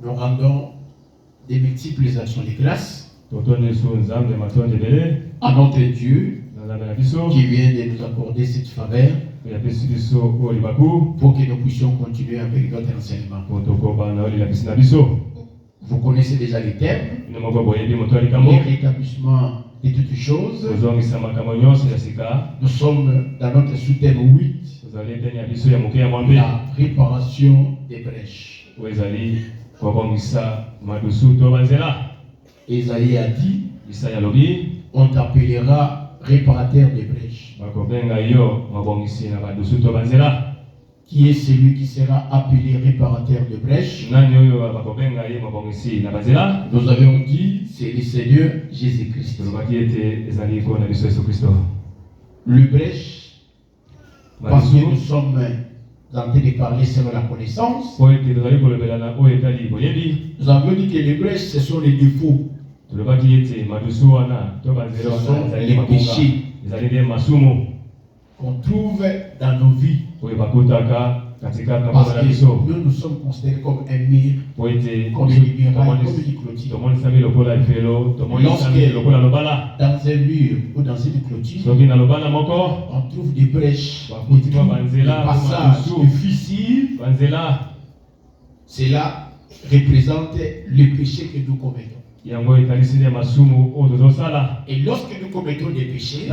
Nous rendons des multiples actions de grâce à notre Dieu qui vient de nous accorder cette faveur pour que nous puissions continuer avec notre enseignement. Vous connaissez déjà les thèmes, le rétablissement de toutes choses. Nous sommes dans notre sous-thème 8, la réparation des brèches. Isaïe a dit, on t'appellera réparateur des brèches. Qui est celui qui sera appelé réparateur de brèches? Nous avons dit, c'est le Seigneur Jésus-Christ. Le brèche, parce que nous sommes en train de parler selon la connaissance, nous avons dit que les brèches, ce sont les défauts. Ce sont les péchés qu'on trouve dans nos vies. Parce que nous sommes considérés comme un mur, comme une muraille, comme une clôture. Lorsque dans un mur ou dans une clôture, on trouve des brèches, des passages difficiles, cela représente le péché que nous commettons. Et lorsque nous commettons des péchés,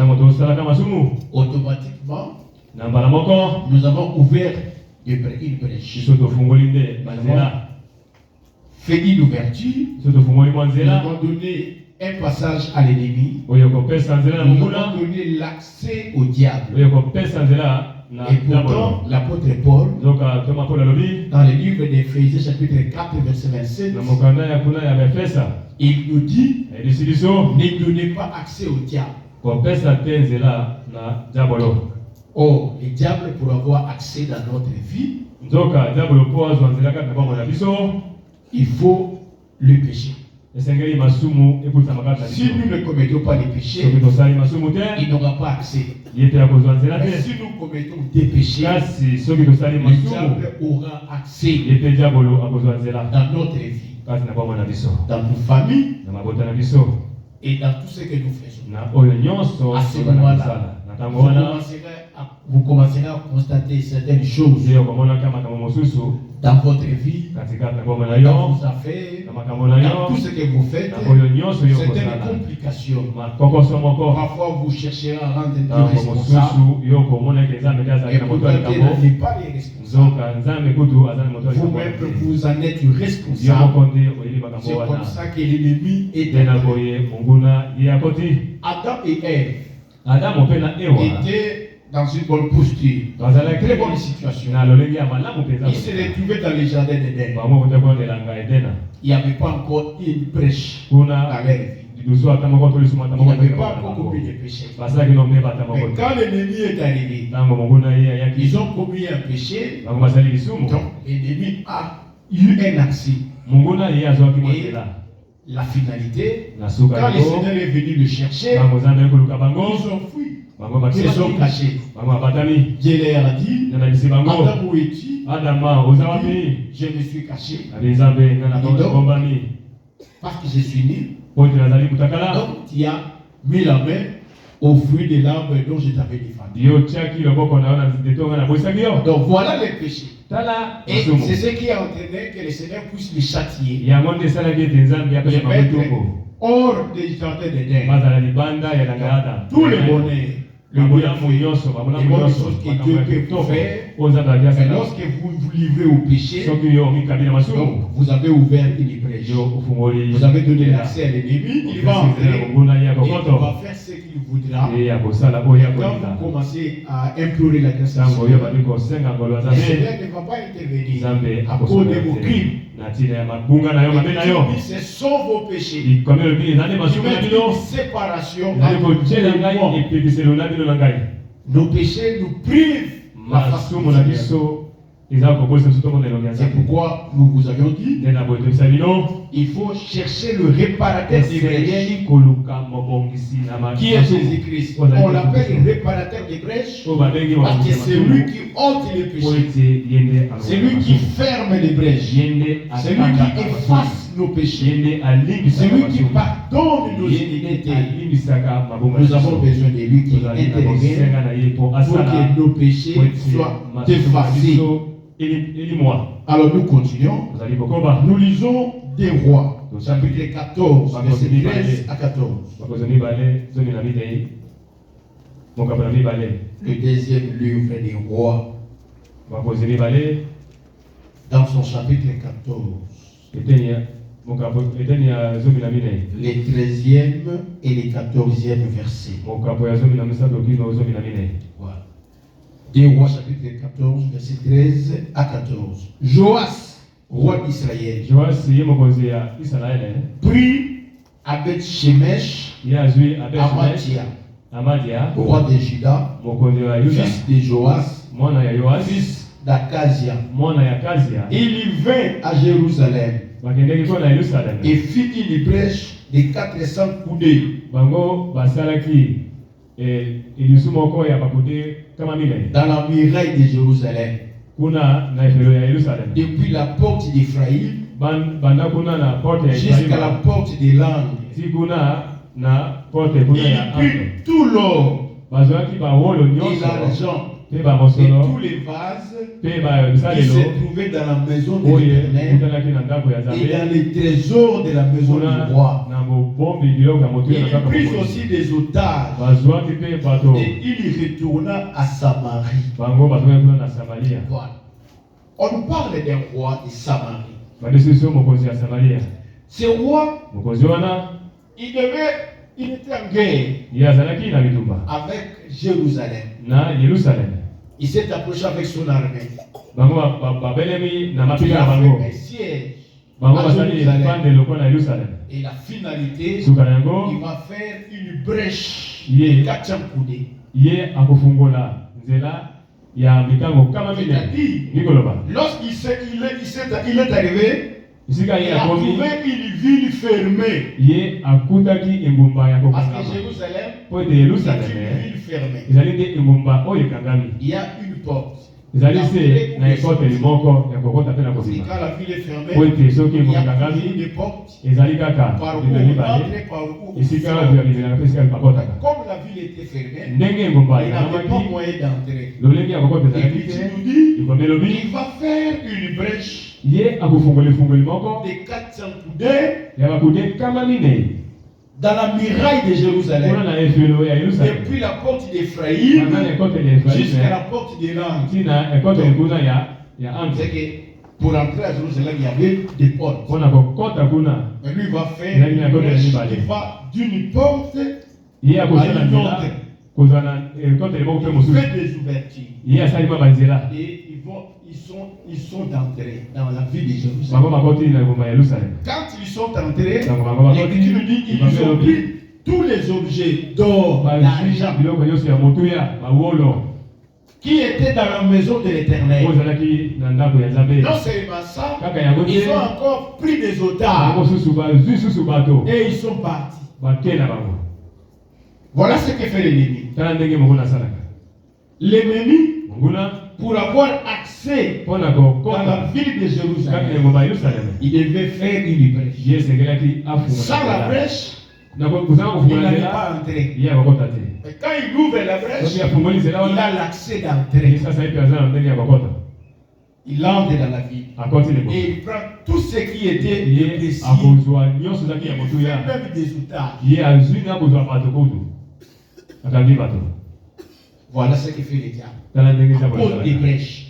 automatiquement, nous avons ouvert une brèche. Nous avons fait une ouverture, nous avons donné un passage à l'ennemi, nous avons donné l'accès au diable. Et pourtant, l'apôtre Paul, dans le livre d'Éphésiens chapitre 4, verset 27, il nous dit, ne donnez pas accès au diable. Oh, le diable, pour avoir accès dans notre vie, il faut le péché. Si nous ne commettons pas les péchés, il n'aura pas accès. Mais si nous commettons des péchés, le diable aura accès dans notre vie, dans nos familles et dans tout ce que nous faisons. À ce moment-là, vous commencerez à constater certaines choses dans votre vie, dans vos affaires, dans tout ce que vous faites, certaines complications. Parfois, vous chercherez à rendre Dieu responsable, et pourtant Dieu n'est pas les responsables. Vous-même, vous en êtes responsable. C'est comme ça que l'ennemi est entré. Adam et Ève étaient dans une bonne posture, dans une très bonne situation. Ils se retrouvaient dans le jardin d'Éden. Il n'y avait pas encore une brèche dans leur vie. Il n'y avait pas encore commis de péché. Mais quand l'ennemi est arrivé, ils ont commis un péché. Donc l'ennemi a eu un accès. Et la finalité, quand le Seigneur est venu le chercher, ils ont fui. Ils se sont cachés. Dieu leur a dit, Adam, où es-tu? Je me suis caché. Parce que je suis né. Donc tu as mis la main au fruit de l'arbre dont je t'avais défendu. Donc voilà le péché. Et c'est ce qui a entraîné que le Seigneur puisse les châtier. Les mettre hors des jardins d'Éden. Tout le bonheur. Les bonnes choses que Dieu peut faire. Mais lorsque vous vous livrez au péché, donc vous avez ouvert une brèche. Vous avez donné l'accès à l'ennemi. Il va entrer et il va faire ce qu'il voudra. Quand vous commencez à implorer la grâce de Dieu, le Seigneur ne va pas intervenir à cause de vos crimes. Ce sont vos péchés. Il met une séparation entre Dieu et moi. Nos péchés nous privent la façon de Dieu. C'est pourquoi nous vous avions dit, il faut chercher le réparateur des brèches, qui est Jésus-Christ. On l'appelle le réparateur des brèches parce que c'est lui qui ôte les péchés. C'est lui qui ferme les brèches. C'est lui qui efface nos péchés. C'est lui qui pardonne nos iniquités. Nous avons besoin de lui qui intervient pour que nos péchés soient effacés. Alors nous continuons. Nous lisons des Rois, chapitre 14, verset 13 à 14. Le deuxième livre des Rois, dans son chapitre 14. Les 13e et les 14e versets. Voilà. Des Rois chapitre 14, verset 13 à 14. Joas, roi d'Israël, prit à Beth-Shemesh, Amadia, roi de Juda, fils de Joas, fils d'Akazia. Il vint à Jérusalem et fit une brèche de 400 coudées dans la muraille de Jérusalem, depuis la porte d'Ephraïm jusqu'à la porte des langues. Il prit tout l'or et l'argent et tous les vases qui se trouvaient dans la maison de l'Éternel et dans les trésors de la maison du roi. Il prit aussi des otages et il retourna à Samarie. Voilà. On parle d'un roi de Samarie. Ce roi, il était en guerre avec Jérusalem. Il s'est approché avec son armée. Il a fait un siège à Jérusalem. Et la finalité, il va faire une brèche de 400 coudées. Lorsqu'il est arrivé, il a trouvé une ville fermée. Parce que Jérusalem est une ville fermée. Il y a une porte. Quand la ville est fermée, il y a une porte par où on entre, par où on sort. Comme la ville était fermée, il n'avait pas moyen d'entrer. Et puis tu nous dis, il va faire une brèche de 400 coudées dans la muraille de Jérusalem, depuis la porte d'Ephraïm jusqu'à la porte des langues. C'est que pour entrer à Jérusalem, il y avait des portes. Et lui va faire une brèche qui va d'une porte à une autre. Il fait des ouvertures. Et ils sont entrés dans la ville de Jérusalem. Quand ils sont entrés, l'Écriture dit qu'ils ont pris tous les objets d'or, d'argent qui étaient dans la maison de l'Éternel. Non seulement ça, ils ont encore pris des otages et ils sont partis. Voilà ce que fait l'ennemi. L'ennemi, pour avoir accès dans la ville de Jérusalem, il devait faire une brèche. Sans la brèche, il n'allait pas entrer. Mais quand il ouvre la brèche, il a l'accès d'entrer. Il entre dans la ville. Et il prend tout ce qui était précieux. Il fait même des otages. Voilà ce que fait le diable. À cause des brèches.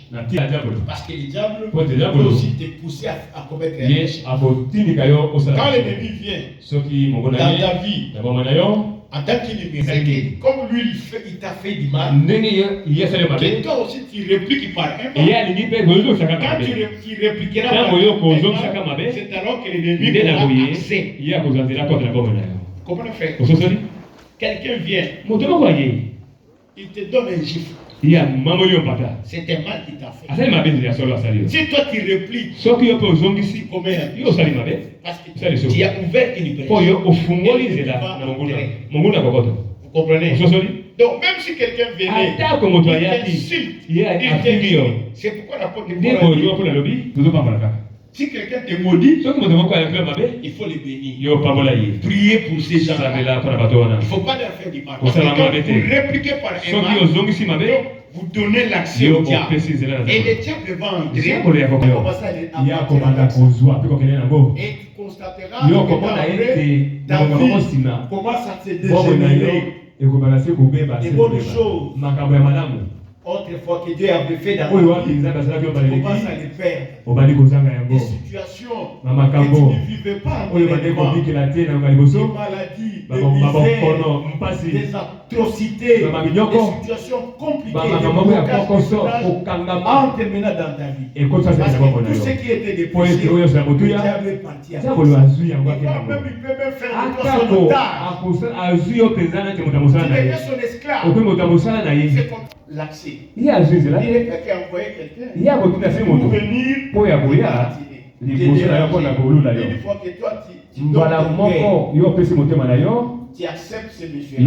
Parce que le diable peut aussi te pousser à commettre des brèches. Quand l'ennemi vient dans ta vie, en tant qu'ennemi, comme lui il t'a fait du mal, que toi aussi tu répliques par un mal. Quand tu répliqueras par un mal, c'est alors que l'ennemi aura accès. Comment on fait? Quelqu'un vient, il te donne un gifle. C'est un mal qui t'a fait. Si toi tu replies, parce que tu as ouvert une brèche. Vous comprenez? Donc même si quelqu'un venait, il t'insulte, c'est pourquoi l'apôtre dit, si quelqu'un te maudit, il faut le bénir. Prier pour ces gens-là. Il ne faut pas leur faire du mal. Parce que quand vous répliquez par un mal, vous donnez l'accès au diable. Et le diable va entrer. Et tu constateras que David commence à se dégénérer. Des bonnes choses. Autrefois que Dieu avait fait dans la vie, tu commences à les perdre. Des situations que tu ne vivais pas en événement. Des maladies, des misères, des atrocités, des situations compliquées, des blocages entrent maintenant dans ta vie. Parce que tout ce qui était des péchés, le diable est parti avec ça. Il peut même faire de toi son otage. Tu deviens son esclave. C'est comme l'accès. Il est quelqu'un qui a envoyé quelqu'un pour venir une fois que toi tu acceptes ce monsieur-là,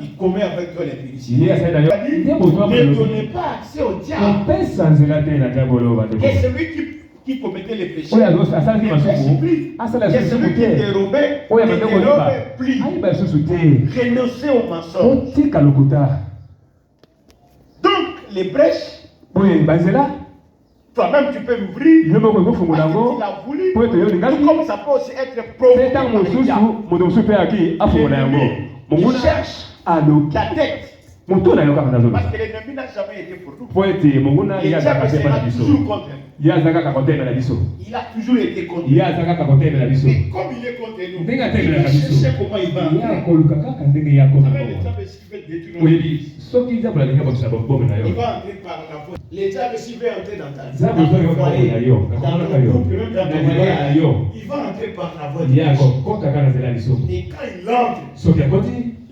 il commet avec toi les péchés. Ne donnez pas accès au diable. Et celui qui commettait les péchés, c'est celui qui dérobait, plie. Renoncer au mensonge. Donc, les brèches, toi-même tu peux l'ouvrir. Parce que tu l'as voulu. Comme ça peut aussi être provoqué par le diable. Il cherche la tête. Parce que l'ennemi n'a jamais été pour nous. Le diable sera toujours contre nous. Il a toujours été contre nous. Mais comme il est contre nous, il va chercher comment il va entrer. Vous savez, le diable s'il veut détruire notre vie, il va entrer par la voie. Le diable s'il veut entrer dans ta vie, dans ton foyer, dans ton couple, même dans ton mariage, il va entrer par la voie de Dieu. Et quand il entre,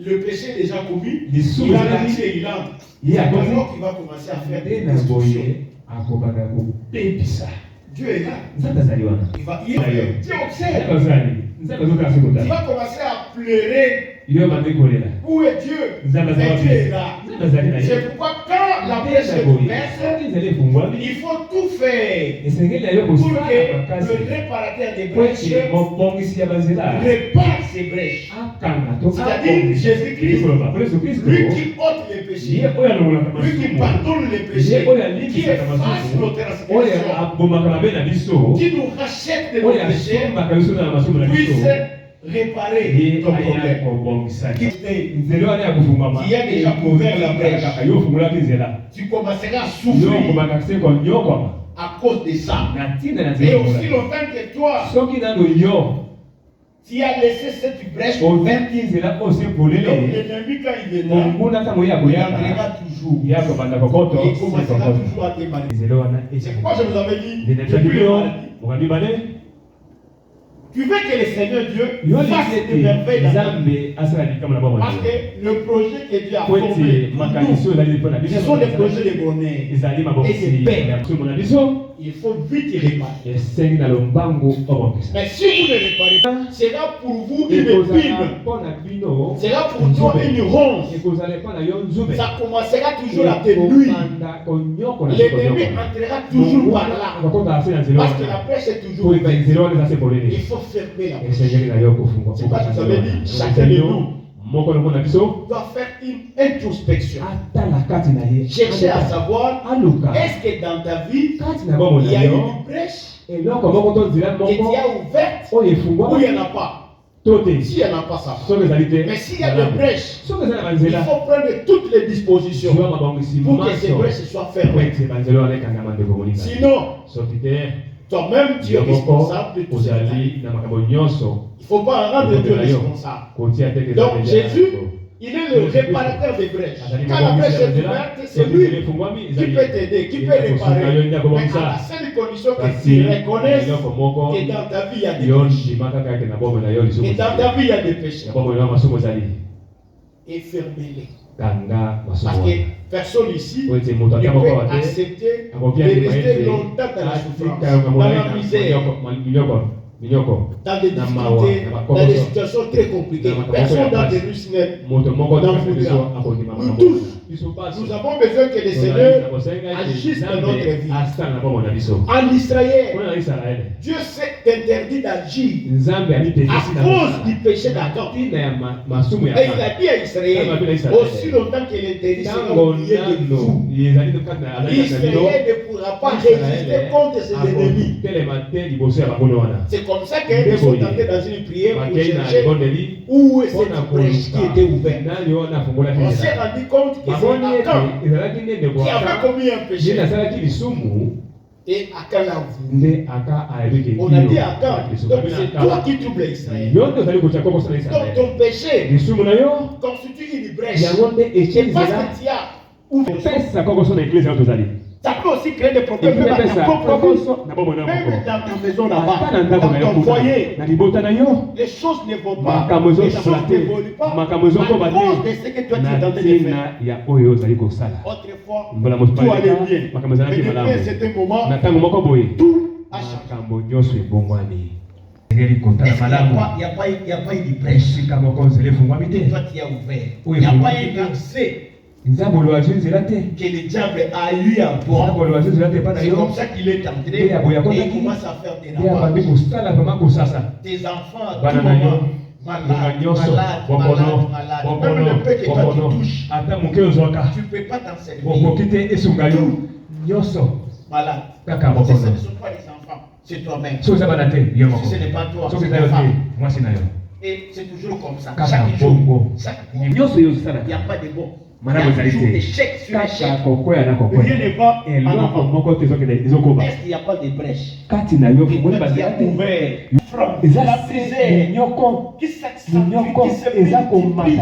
le péché est déjà commis, il a l'accès, il entre. C'est alors qu'il va commencer à faire des destructions. Dieu est là. Il va Dieu observe. Tu vas commencer à pleurer. Où est Dieu? Dieu est là. C'est pourquoi quand la brèche est ouverte, il faut tout faire pour que le réparateur des brèches répare ces brèches. C'est-à-dire Jésus-Christ, lui qui ôte les péchés, lui qui pardonne les péchés, qui efface nos transgressions, qui nous rachète de nos péchés, puisse réparer ton problème. Qui a déjà ouvert la brèche, tu commenceras à souffrir à cause de ça. Et aussi longtemps que toi, tu as laissé cette brèche ouverte, l'ennemi quand il est là, il entrera toujours. Et il commencera toujours à te manipuler. C'est pourquoi je vous avais dit, tu veux que le Seigneur Dieu fasse des merveilles dans ta vie. Parce que le projet que Dieu a formé, ce sont des projets de bonheur et de paix. Il faut vite réparer. Mais si vous ne réparez pas, sera pour vous une épine. Sera pour toi une ronce. Ça commencera toujours à te nuire. L'ennemi entrera toujours par là. Parce que la brèche est toujours ouverte. Il faut fermer la brèche. C'est pas ce que ça veut dire. Chacun de nous doit faire une introspection. Chercher à savoir, est-ce que dans ta vie, il y a une brèche que tu as ouverte ou il n'y en a pas? S'il n'y en a pas, ça va. Mais s'il y a des brèches, il faut prendre toutes les dispositions pour que ces brèches soient fermées. Sinon, toi-même, tu es responsable de tout ça. Il ne faut pas en rendre Dieu responsable. Donc Jésus, il est le réparateur des brèches. Quand la brèche est ouverte, c'est lui qui peut t'aider, qui peut réparer. Mais à la seule condition que tu reconnaisses que dans ta vie, il y a des péchés. Et dans ta vie, il y a des péchés. Et fermez-les. Parce que personne ici ne peut accepter de rester longtemps dans la souffrance, dans la misère, dans des difficultés, dans des situations très compliquées. Personne d'entre nous n'en voudra. Nous tous, nous avons besoin que le Seigneur agisse dans notre vie. En Israël, Dieu s'est interdit d'agir à cause du péché d'Adam. Et il a dit à Israël, aussi longtemps qu'il interdit, Israël ne pourra pas résister contre ses ennemis. C'est comme ça qu'ils sont entrés dans une prière pour chercher où est cette brèche qui était ouverte. On s'est rendu compte que c'est Adam qui avait commis un péché. Et Akan l'a voulu. On a dit à Akan, donc c'est toi qui troubles Israël. Donc ton péché constitue une brèche. Parce que tu as ouvert. Ça peut aussi créer des problèmes même dans ta propre vie, même dans ta maison là-bas, dans ton foyer. Les choses ne vont pas, les choses n'évoluent pas à cause de ce que toi tu es en train de faire. Autrefois, tout allait bien. Mais depuis un certain moment, tout a changé. Il n'y a pas eu de brèche. Toi tu as ouvert. Il n'y a pas eu d'accès que le diable a eu à toi. C'est comme ça qu'il est entré et il commence à faire des ravages. Tes enfants à tout moment malades. Même le peu que toi tu touches, tu ne peux pas t'en servir. Malade. Ce ne sont pas les enfants, c'est toi-même. Si ce n'est pas toi, c'est ta femme. Et c'est toujours comme ça. Chaque jour, il n'y a pas de bon. Il y a toujours échec sur échec. Rien ne va en avant. Est-ce qu'il n'y a pas de brèche? Et toi qui as ouvert la misère qui s'accentue, qui se multiplie.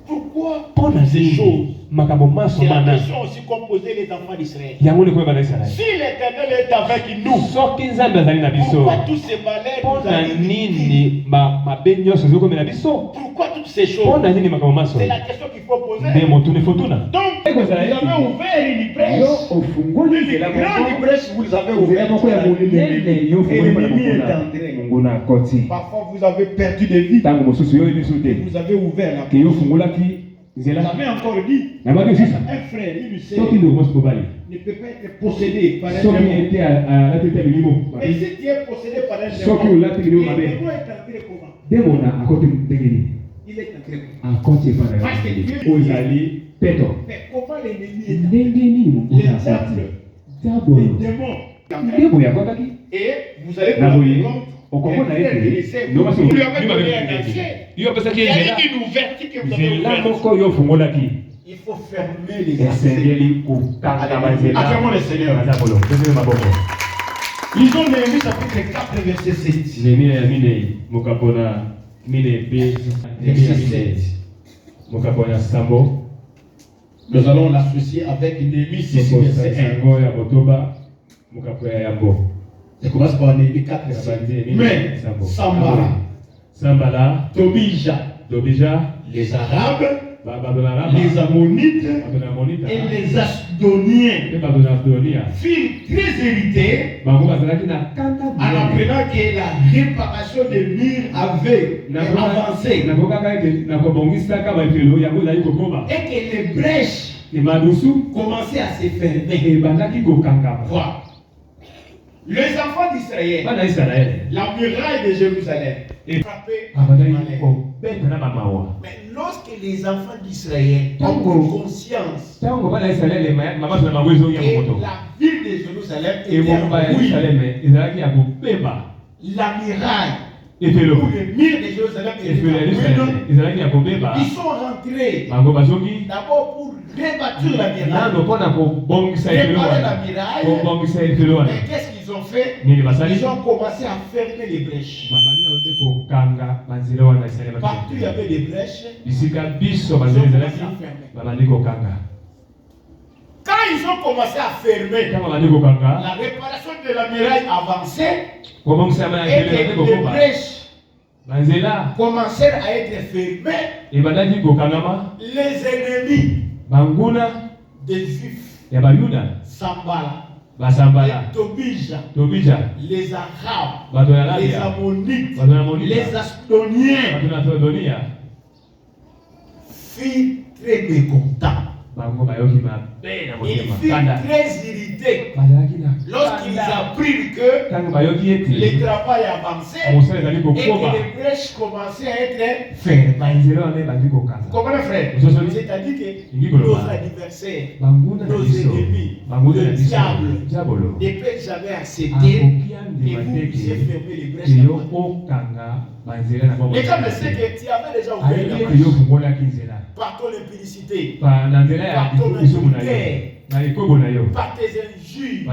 Pourquoi ces choses? C'est la question aussi qu'on posait les enfants d'Israël. Si l'Éternel est avec nous, pourquoi tous ces malheurs nous arrivent? Pourquoi toutes ces choses? C'est la question qu'il faut poser. Donc, vous avez ouvert une brèche. Une grande brèche, vous avez ouvert. L'ennemi est entré. Parfois, vous avez perdu des vies. Vous avez ouvert la brèche. Vous avez encore dit, un frère, il sait, ne peut pas être possédé par un démon. Mais si tu es possédé par un démon, le démon est entré comment? Il est entré comment? Parce que Dieu dit, mais comment l'ennemi est entré? Les démons. Et vous allez vous rendre compte. Vous lui avez donné un accès. Il y a une ouverture que vous avez ouverte. Il faut fermer les accès. Acclamons le Seigneur. Lisons Néhémie chapitre 4 verset 7. Verset 7. Nous allons l'associer avec Néhémie 6 verset 1. Ça commence par Néhémie 4 verset 1. Mais Sambala, Tobija, les Arabes, les Ammonites et les Asdoniens firent très irrités en apprenant que la réparation des murs avait avancé et que les brèches commençaient à se fermer. Voilà. Les enfants d'Israël, la muraille de Jérusalem est frappée par le malheur. Mais lorsque les enfants d'Israël ont conscience que la ville de Jérusalem était en ruine, la muraille ou le mur de Jérusalem était en ruine, ils sont rentrés d'abord pour rebâtir la muraille, réparer la muraille. Mais qu'est-ce qu'ils ont fait? Ils ont commencé à fermer les brèches. Partout il y avait des brèches, ils ont commencé à fermer. Quand ils ont commencé à fermer, la réparation de la muraille avançait et que les brèches commencèrent à être fermés. Et Les ennemis des Juifs, Sambala, Tobija, les Arabes, les Ammonites, les Asdoniens furent très mécontents. Ils furent très irrités lorsqu'ils apprirent que le travail avançait et que les brèches commençaient à être fermées. Comment frère? C'est-à-dire que nos adversaires, nos ennemis, le diable ne peut jamais accepter que vous puissiez fermer les brèches. Les gens ne savent que tu avais déjà ouvert la brèche. Par ton impudicité, par ton adultère, par tes injures,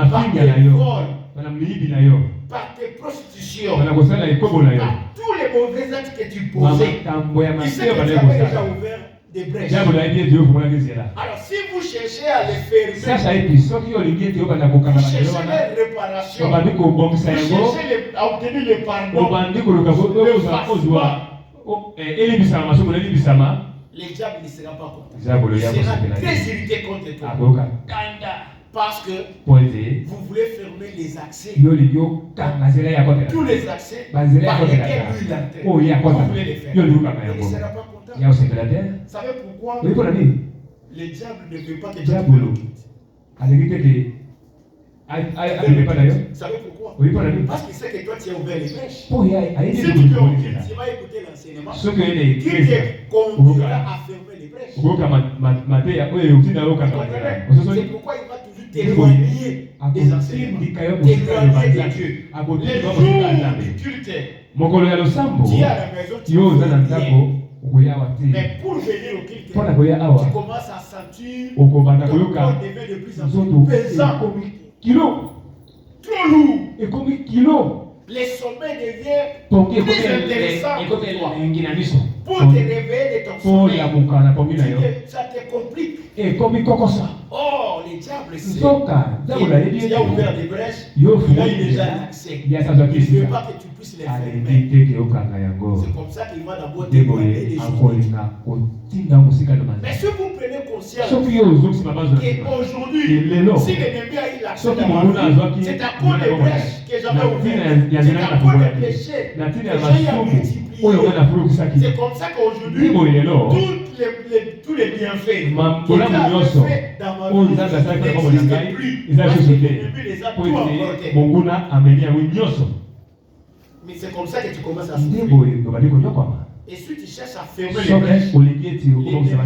par tes vols, par tes prostitutions, par tous les mauvais actes que tu posais. Il sait que tu avais déjà ouvert des brèches. Alors si vous cherchez à les fermer, vous cherchez les réparations, vous cherchez à obtenir le pardon, le effacement, le diable ne sera pas content. Il sera très irrité contre toi. Parce que vous voulez fermer les accès. Tous les accès par lesquels lui il entre. Vous voulez les fermer. Il ne sera pas content. Vous savez pourquoi le diable ne veut pas que tu te quittes? Vous savez pourquoi? Parce qu'il sait que toi tu as ouvert les brèches. Si tu vas écouter l'enseignement, qui te conduira à fermer les brèches. C'est pourquoi il va toujours t'éloigner des enseignements, t'éloigner de Dieu. Les jours du culte, tu es à la maison, tu es mais pour venir au culte, tu commences à sentir ton corps devient de plus en plus pesant. Trop lourd. Les sommets deviennent plus intéressants pour toi. Pour te réveiller de ton sommeil, ça te complique. Oh, les diables, c'est. Il a ouvert des brèches, il a eu déjà l'accès. Il ne veut pas que tu puisses les fermer. C'est comme ça qu'il va d'abord t'éloigner des choses. Mais si vous prenez conscience qu'aujourd'hui, si l'ennemi a eu l'accès dans ma vie, c'est à cause des brèches que j'avais ouvertes. C'est à cause des péchés que j'ai multiplié. C'est comme ça qu'aujourd'hui, tous les bienfaits que tu as fait dans ma vie n'existent plus. Parce que l'ennemi les a tout emportés. Mais c'est comme ça que tu commences à souffrir. Et si tu cherches à fermer les brèches, l'ennemi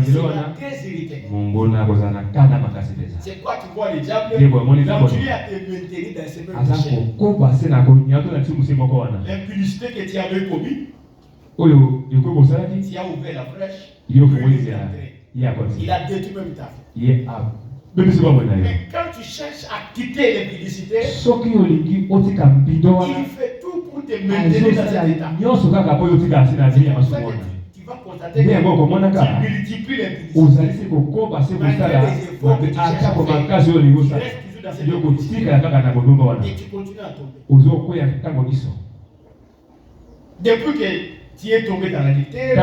sera très irrité. C'est quoi tu vois le diable continuer à te maintenir dans ces mêmes péchés. L'impudicité que tu avais commis, tu as ouvert la brèche, il a détruit même ta vie. Mais quand tu cherches à quitter l'impudicité, il fait tout pour te maintenir dans cet état. Tu vas constater que tu multiplies l'impudicité. Malgré les efforts que tu cherches à faire, tu restes toujours dans cette impudicité. Et tu continues à tomber. Depuis que tu es tombé dans la dictée,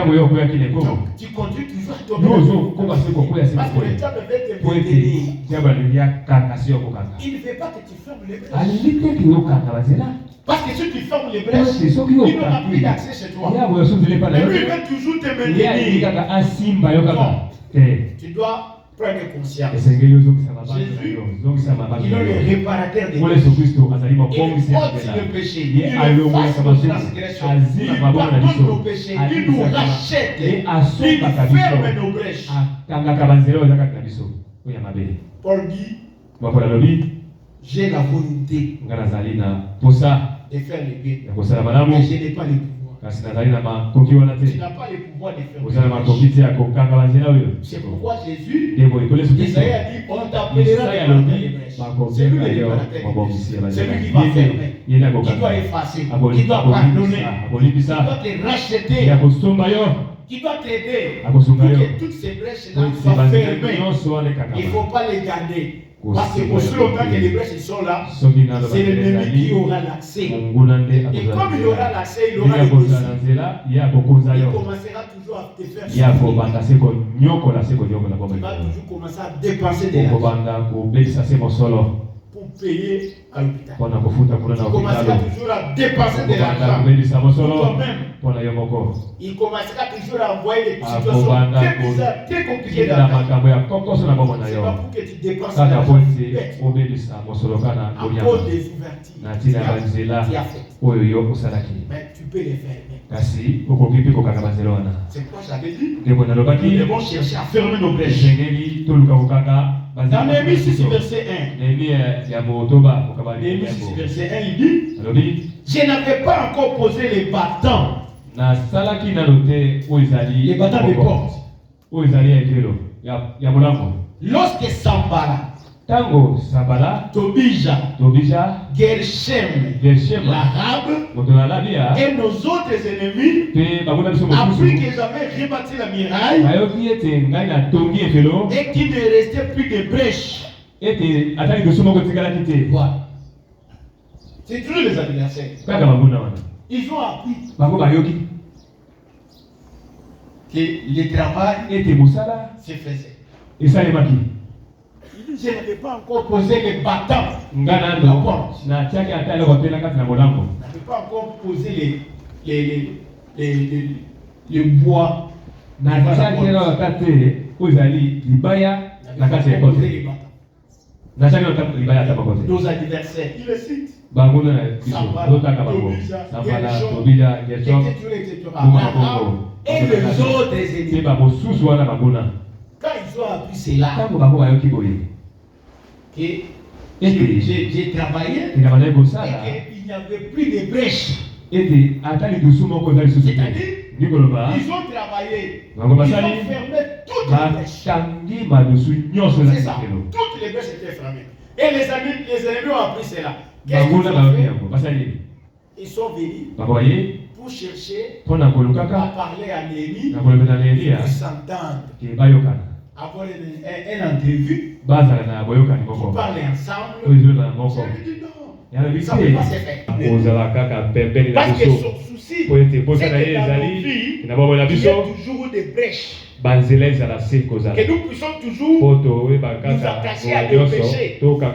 tu continues toujours à tomber. Parce que le diable veut te maintenir. Il ne veut pas que tu fermes les brèches. Parce que si tu fermes les brèches, il n'aura plus d'accès chez toi. Mais lui, il veut toujours te maintenir. Non. Tu dois prendre conscience. Jésus, il est le réparateur des péchés. Il ôte le péché. Il efface nos transgressions. Il pardonne nos péchés. Il nous rachète. Il ferme nos brèches. Paul dit, j'ai la volonté de faire le bien, mais je n'ai pas le pouvoir. Tu n'as pas le pouvoir de faire le bien. C'est pourquoi Jésus, Isaïe a dit, on t'appellera le réparateur des brèches. C'est lui le réparateur des brèches. C'est lui qui va fermer, qui doit effacer, qui doit pardonner, qui doit te racheter. qui doit t'aider pour que toutes ces brèches-là soient fermées. Il ne faut pas les garder. Parce que aussi longtemps que les brèches sont là, c'est l'ennemi qui aura l'accès. Et comme il aura l'accès, il aura les défis. Il commencera toujours à te faire souffrir. Il va toujours commencer à dépenser de l'argent pour payer à l'hôpital. Il commencera toujours à dépenser de l'argent pour toi-même. Il commencera toujours à envoyer des situations très bizarres, très compliquées dans la vie. C'est pas pour que tu dépenses de l'argent bête. À cause des ouvertures tu as fait. Mais tu peux les faire. C'est quoi j'avais dit? Nous devons chercher à fermer nos brèches. Dans Néhémie 6 verset 1. Néhémie 6 verset 1, il dit: je n'avais pas encore posé les battants. Les battants des portes. Lorsque Sambala, Tobija, Gershom, l'Arabe et nos autres ennemis appris que j'avais rebâti la muraille et qu'il ne restait plus de brèches. Voilà. C'est toujours les adversaires. Ils ont appris que le travail se faisait. Il dit: je n'avais pas encore posé les battants. Je n'avais pas encore posé les bois. Nos adversaires, il le cite. Et les autres ennemis. Quand ils ont appris cela, que j'ai travaillé et qu'il n'y avait plus de brèches. C'est-à-dire, ils ont travaillé, ils ont fermé toutes les brèches. C'est ça, toutes les brèches étaient fermées. Et les ennemis ont appris cela. Qu'est-ce qu'ils ont fait? Ils sont venus pour chercher à parler à Néhémie, pour s'entendre, avoir une entrevue, pour parler ensemble. J'ai dit non, ça ne peut pas se faire. Parce que son souci, c'est que dans nos vies, il y a toujours des brèches. Que nous puissions toujours nous attacher à des péchés. C'est pourquoi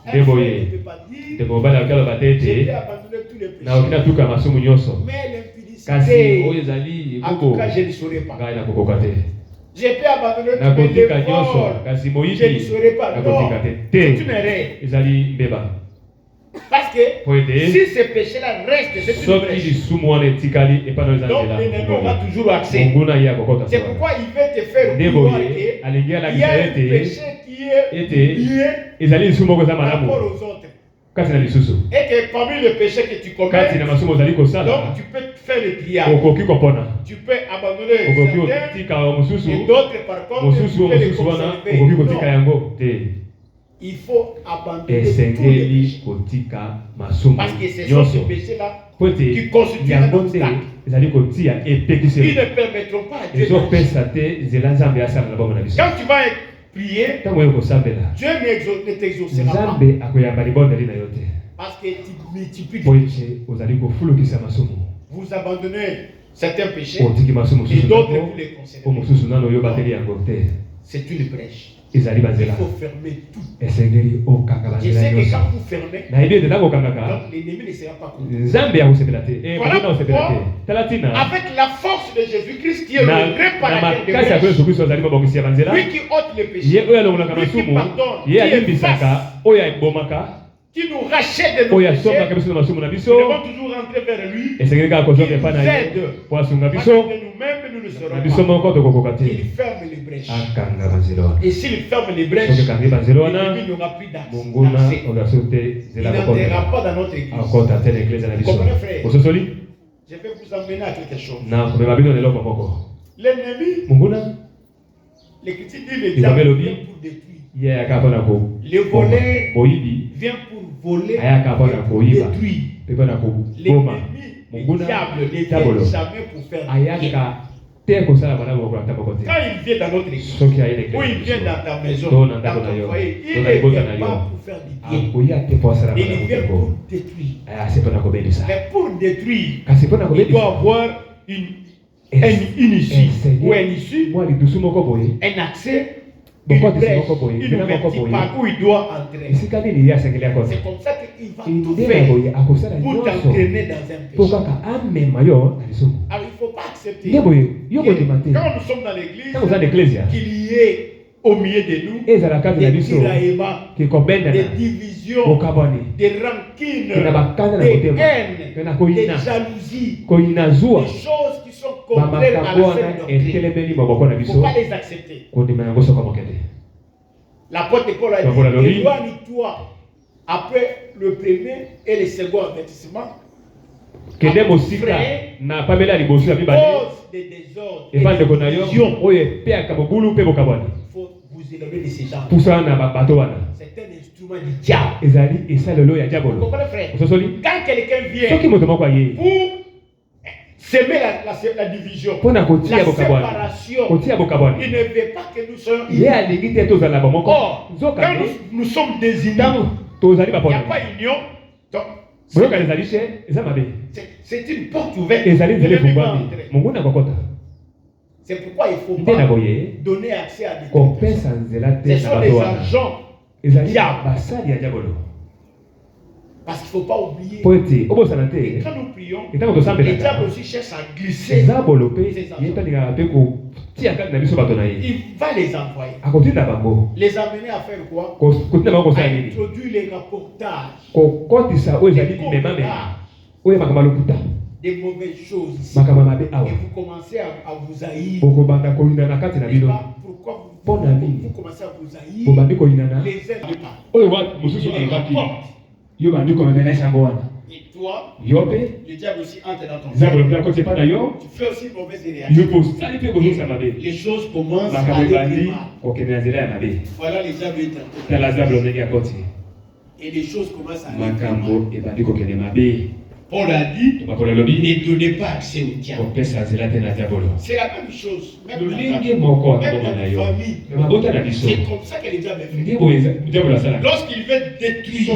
un frère ne peut pas dire: j'ai abandonné tous les péchés. Mais l'impudicité, en tout cas, je ne saurais pas. J'ai pu abandonner tous les défauts. Je ne saurais pas. Non, c'est une erreur. Parce que si ce péché-là reste, c'est une brèche. Donc l'ennemi aura toujours accès. C'est pourquoi il veut te faire croire qu'il y a un péché qui est lié par rapport aux autres. Et que parmi les péchés que tu commets, donc tu peux faire le triage. Tu peux abandonner certains et d'autres par contre tu peux les conserver. Non. Il faut abandonner tous les péchés. Parce que ce sont ces péchés-là qui constituent un obstacle. Ils ne permettront pas à Dieu. Quand tu vas prier, Dieu ne t'exaucera pas. Parce que tu multiplies les péchés. Vous abandonnez certains péchés et d'autres vous les conservez. C'est une brèche. Il faut fermer tout. Je sais que quand vous fermez, l'ennemi ne sera pas content. Voilà pourquoi, avec la force de Jésus-Christ qui est le réparateur des brèches, lui qui ôte les péchés, lui qui pardonne, qui efface, qui nous rachète de nos péchés, nous devons toujours rentrer vers lui, qui nous aide. Parce que nous-mêmes, nous ne serons pas. Il ferme les brèches. Et s'il ferme les brèches, l'ennemi n'aura plus d'accès. Il n'entrera pas dans notre église. Comprenez, frère? Je vais vous emmener à quelque chose. L'ennemi, l'Écriture dit le diable vient pour détruire. Le voleur vient pour voler, pour détruire. L'ennemi Le diable ne vient jamais pour faire du bien. Quand il vient dans notre église, ou il vient dans ta maison, dans ton foyer, il ne vient pas pour faire du bien. Il vient pour détruire. Mais pour détruire, il doit avoir une issue, ou un issue, un accès, une brèche, une ouverture par où il doit entrer. C'est comme ça qu'il va tout faire pour t'entraîner dans un péché. Alors il ne faut pas accepter que quand nous sommes dans l'église, qu'il y ait au milieu de nous des tiraillements, des divisions, des rancines, des haines, des jalousies, des choses qui sont contraires à la saine doctrine. Il ne faut pas les accepter. L'apôtre Paul a dit, éloigne-toi après le premier et le second avertissement. Cause des désordres et des divisions. Il faut vous éloigner de ces gens. C'est un instrument du diable. Vous comprenez, frère? Quand quelqu'un vient pour s'aimer la division, la séparation, il ne veut pas que nous soyons unis. Or, quand nous sommes désignés, il n'y a pas union. C'est une porte ouverte. C'est pourquoi il ne faut pas donner accès à des personnes. Ce sont des agents diables. Parce qu'il ne faut pas oublier. Et quand nous prions, le diable aussi cherche à glisser ses agents. Il va les envoyer. Les amener à faire quoi? À introduire les rapportages, des mauvaises choses ici. Et vous commencez à vous haïr. Pourquoi vous commencez à vous haïr? Les uns et toi, le diable aussi entre dans ton cœur. Tu fais aussi une mauvaise réaction. Les choses commencent à aller mal. Voilà, les diables est en train. Et les choses commencent à aller mal. Paul a dit, ne donnez pas accès au diable. C'est la même chose. Même dans la famille. C'est comme ça que le diable est fait. Lorsqu'il veut détruire,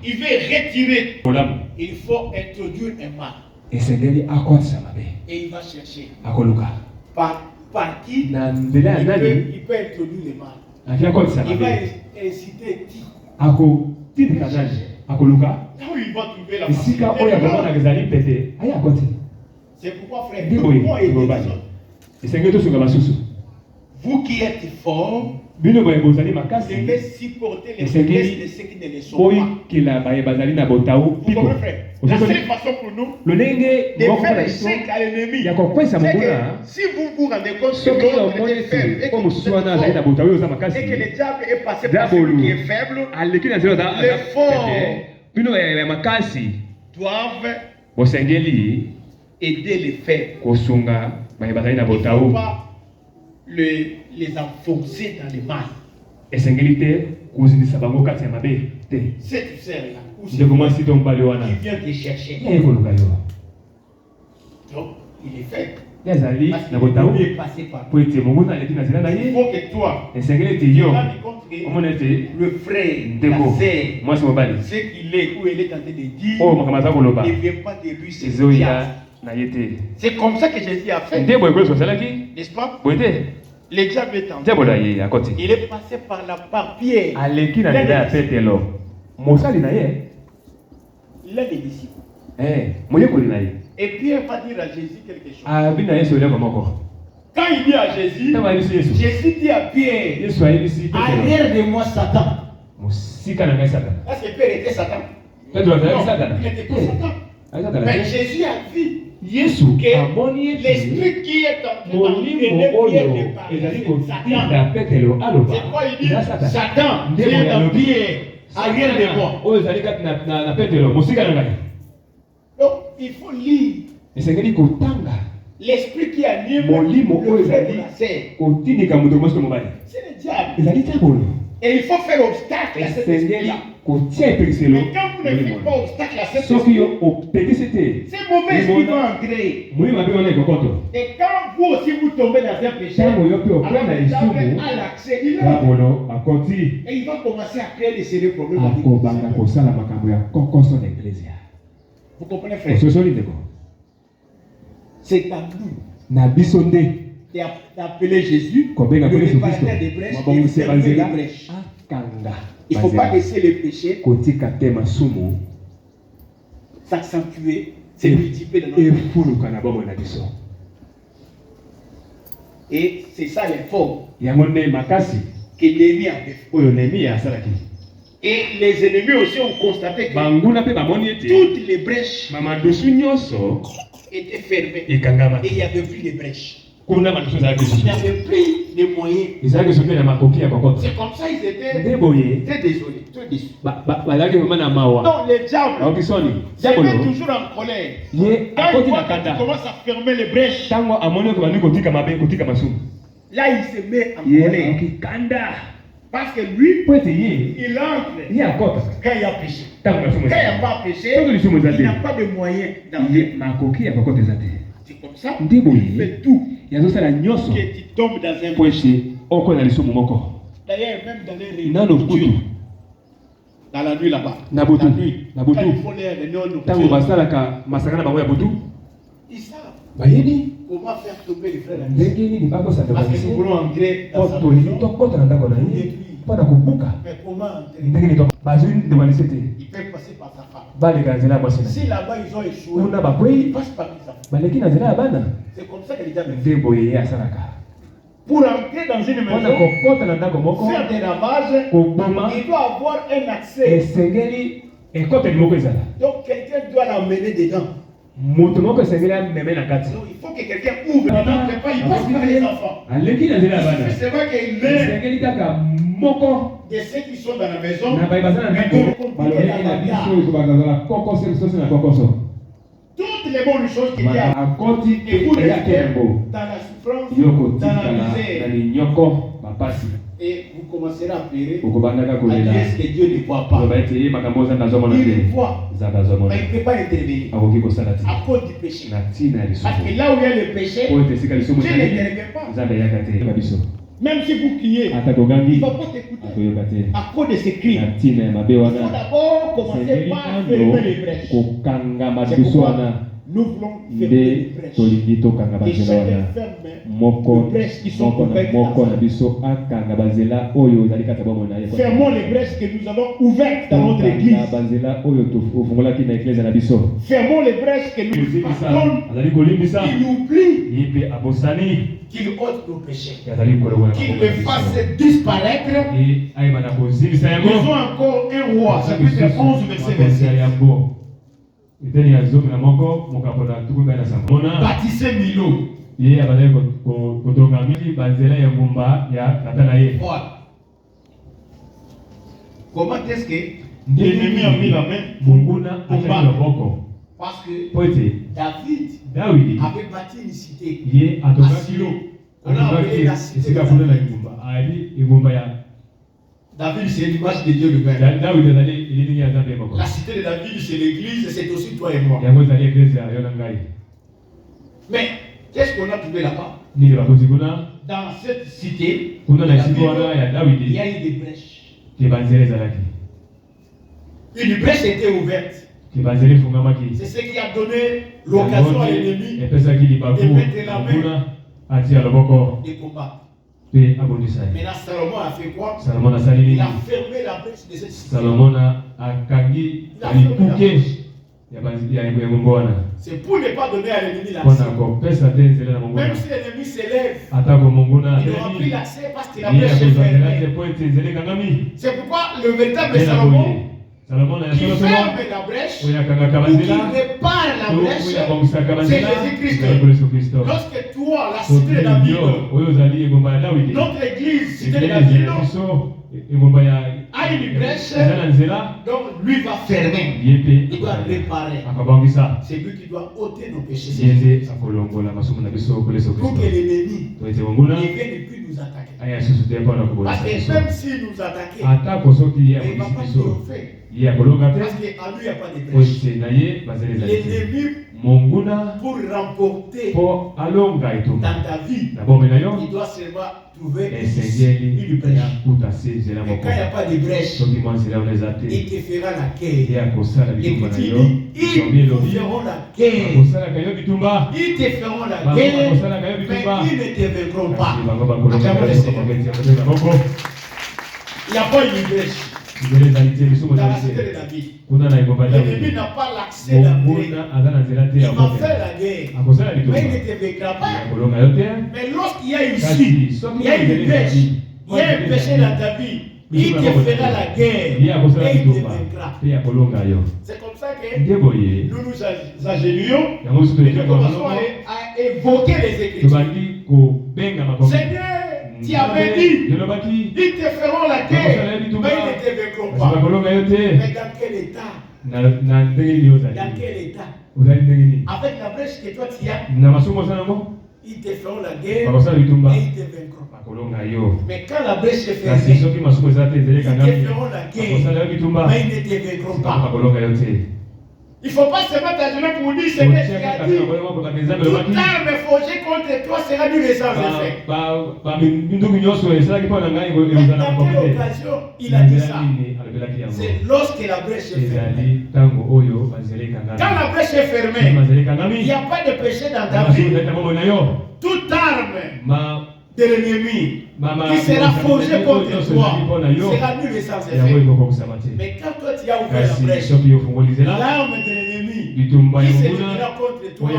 il veut retirer, il faut introduire un mal. Et il va chercher par qui il peut introduire le mal. Il va inciter qui? Là où il va trouver la facilité. C'est pourquoi, frère, vous qui êtes forts, vous devez supporter les faiblesses de ceux qui ne le sont pas. Vous comprenez, frère? La seule façon pour nous de faire échec à l'ennemi, c'est que si vous vous rendez compte que l'autre est faible et que vous êtes fort, et que le diable est passé par celui qui est faible, les forts doivent aider les faibles. Il ne faut pas les enfoncer dans le mal. Si tu sais là, ou si qui vient te chercher, donc il est faible. Parce qu'il est passé par lui. Il faut que toi, tu te rendes compte que le frère, la sœur, ce qu'il est ou elle est en train de dire, ne vient pas de lui, c'est le diable. C'est comme ça que Jésus a fait. N'est-ce pas? Le diable est en train. Il est passé par Pierre. L'un des disciples. Et Pierre va dire à Jésus quelque chose. Quand il dit à Jésus, Jésus dit à Pierre, arrière de moi Satan. Est-ce que Pierre était Satan? Non, il n'était pas Satan. Mais Jésus a vu que l'esprit qui est en train d'entraîner Pierre de parler, c'est quoi il dit? Satan, viens dans Pierre, arrière de moi. Donc, il faut lire. L'esprit qui anime le frère de la sœur, c'est le diable. Et il faut faire obstacle à cet esprit-là. Mais quand vous ne faites pas obstacle à cet esprit, c'est mauvais esprit va entrer. Et quand vous aussi vous tombez dans un péché, alors le diable a l'accès, il a. Et il va commencer à créer des sérieux problèmes. Vous comprenez, frère? C'est à nous d'appeler Jésus le réparateur des brèches et fermer les brèches. Il ne faut pas laisser les péchés s'accentuer, se multiplier dans notre vie. Et c'est ça l'effort que Néhémie avait fait. Et les ennemis aussi ont constaté que toutes les brèches étaient fermées. Et il n'y avait plus de brèches. Il n'y avait plus de moyens. C'est comme ça ils étaient très désolés, très déçus. Donc les diables se mettent toujours en colère. Quand il voit que tu commences à fermer les brèches, là il se met en colère. Parce que lui, il entre quand il a péché. Quand il n'a pas péché, il n'a pas de moyens d'entrer. C'est comme ça qu'il fait tout que tu tombes dans un péché. D'ailleurs, même dans les réunions, dans la nuit là-bas, la nuit, quand il faut les réunions, ils savent comment faire tomber les frères. Parce que nous voulons entrer dans sa maison. Mais comment entrer? Il peut passer par sa femme. Si là-bas ils ont échoué, ils passent par les enfants. C'est comme ça que les diables font. Pour entrer dans une maison, faire des ravages, il doit avoir un accès. Donc quelqu'un doit l'emmener dedans. Donc, il faut que quelqu'un ouvre la porte, il passe par les enfants. C'est vrai qu'il est de ceux qui sont dans la maison, toutes les bonnes choses qu'il y a, et vous les faites dans la souffrance, dans la misère. Et vous commencerez à pleurer, à dire ce que Dieu ne voit pas. Il voit, mais il ne peut pas intervenir à cause du péché. Parce que là où il y a le péché, Dieu n'intervient pas. Même si vous criez, il ne va pas t'écouter. À cause de ces cris, il faut d'abord commencer par fermer les brèches. C'est pourquoi nous voulons fermer les brèches. Et chacun ferme les brèches qui sont ouvertes. Fermons les brèches que nous avons ouvertes dans notre église. Fermons les brèches que nous pardonnons. Qu'il oublie. Qu'il ôte nos péchés. Qu'il les fasse disparaître. Nous avons encore un roi. Chapitre 11, verset 27. Baptisé Milo. Comment est-ce que l'ennemi a mis la main au bas? Parce que David avait bâti une cité à Silo. On a appelé la cité de David. David, c'est l'image de Dieu le Père. La cité de David, c'est l'église, c'est aussi toi et moi. Mais qu'est-ce qu'on a trouvé là-bas? Dans cette cité, il y a eu des brèches. Une brèche était ouverte. C'est ce qui a donné l'occasion à l'ennemi de mettre la main et combattre. Maintenant, Salomon a fait quoi? Il a fermé la brèche de cette cité. C'est pour ne pas donner à l'ennemi l'accès. Même si l'ennemi s'élève, il n'aura plus l'accès parce que la brèche est fermée. C'est pourquoi le véritable Salomon, qui ferme la brèche ou qui répare la brèche, c'est Jésus-Christ. Lorsque toi, la cité de David, notre église, cité de David, a une brèche, donc lui va fermer, il doit réparer. C'est lui qui doit ôter nos péchés. Pour que l'ennemi ne vienne plus nous attaquer. aya susude mpona Parce kobolisa que biso même si nous attaquait, atako soki ye mais il ne va abolisi pas biso triompher. ye akolonga te Parce qu'à lui, il n'y a pas de po brèche. ete na ye bazeli ezali te L'ennemi, monguna pour remporter mpo alonga etumba dans ta vie, na bombe na yo il doit seulement trouver esengeli une brèche. yakuta se nzela Mais moko quand il n'y a pas de brèche, soki mwa nzela wana eza te il te fera la guerre. ye akosala Et bitumba na tu yo dis, zomi ils elobi feront la guerre. akosalaka yo bitumba Ils te feront la bango guerre, bakosalaka yo mais bitumba ils ne te vaincront pas. kasi bango bakolonga Acclamons le yo Seigneur. komabeti ya kotenga moko Il n'y a pas une brèche nzela ezali te lisumu dans la ezali cité te de David. kuna na engomba L'ennemi davidi n'a pas l'accès d'entrer. monguna aza na nzela te Il ya va faire kokende la guerre, akosala mais il bitumba ne te vaincra pas. akolonga yo te Mais lorsqu'il y a kasi ici, soki il y a une nzela brèche, ezali il y a un péché dans ta vie, il te fera la guerre ye akosala et il te bitumba vaincra. mpe akolonga yo C'est comme ça que nde boye nous nous agenouillons yango mosusu et nous toleki commençons bango à évoquer les Écritures. tobandi kobenga makomi Seigneur, tu avais dit, yolobaki ils te feront la guerre, mais ils ne te vaincront kasi pas. bakolonga yo te Mais dans quel état? na ndenge nini Dans ozali quel état? ozali ndenge nini Avec la brèche que toi tu as, na masumu oza nango ils te feront la guerre bakosala bitumba et ils te vaincront. bakolonga yo Mais quand la brèche est kasi fermée, soki masumu eza te ils ezelekanga te feront la bakosala guerre, yo bitumba mais ils ne te vaincront bango pas. bakolonga yo te Il ne faut pas se mettre à genoux pour dire ce que tu otiaka as kasi dit. bakolonga kobaka nzambe Toute elobaki arme forgée contre toi sera nulle et sans effet. minduki nyonso esalaki mpo na ngai Mais ekozala dans makomi quelle te occasion il na a dit nzela ça? nini alobelaki yango C'est lorsque la brèche est fermée. ezali ntango oyo banzela ekangami Quand la brèche est fermée, banzela il ekangami n'y a pas de péché dans ta vie. bomoi na yo Toute arme ma de l'ennemi Mama, qui sera forgée contre toi sera nulle et sans effet. Mais quand toi tu as ouvert la brèche, l'arme de l'ennemi qui se lèvera contre toi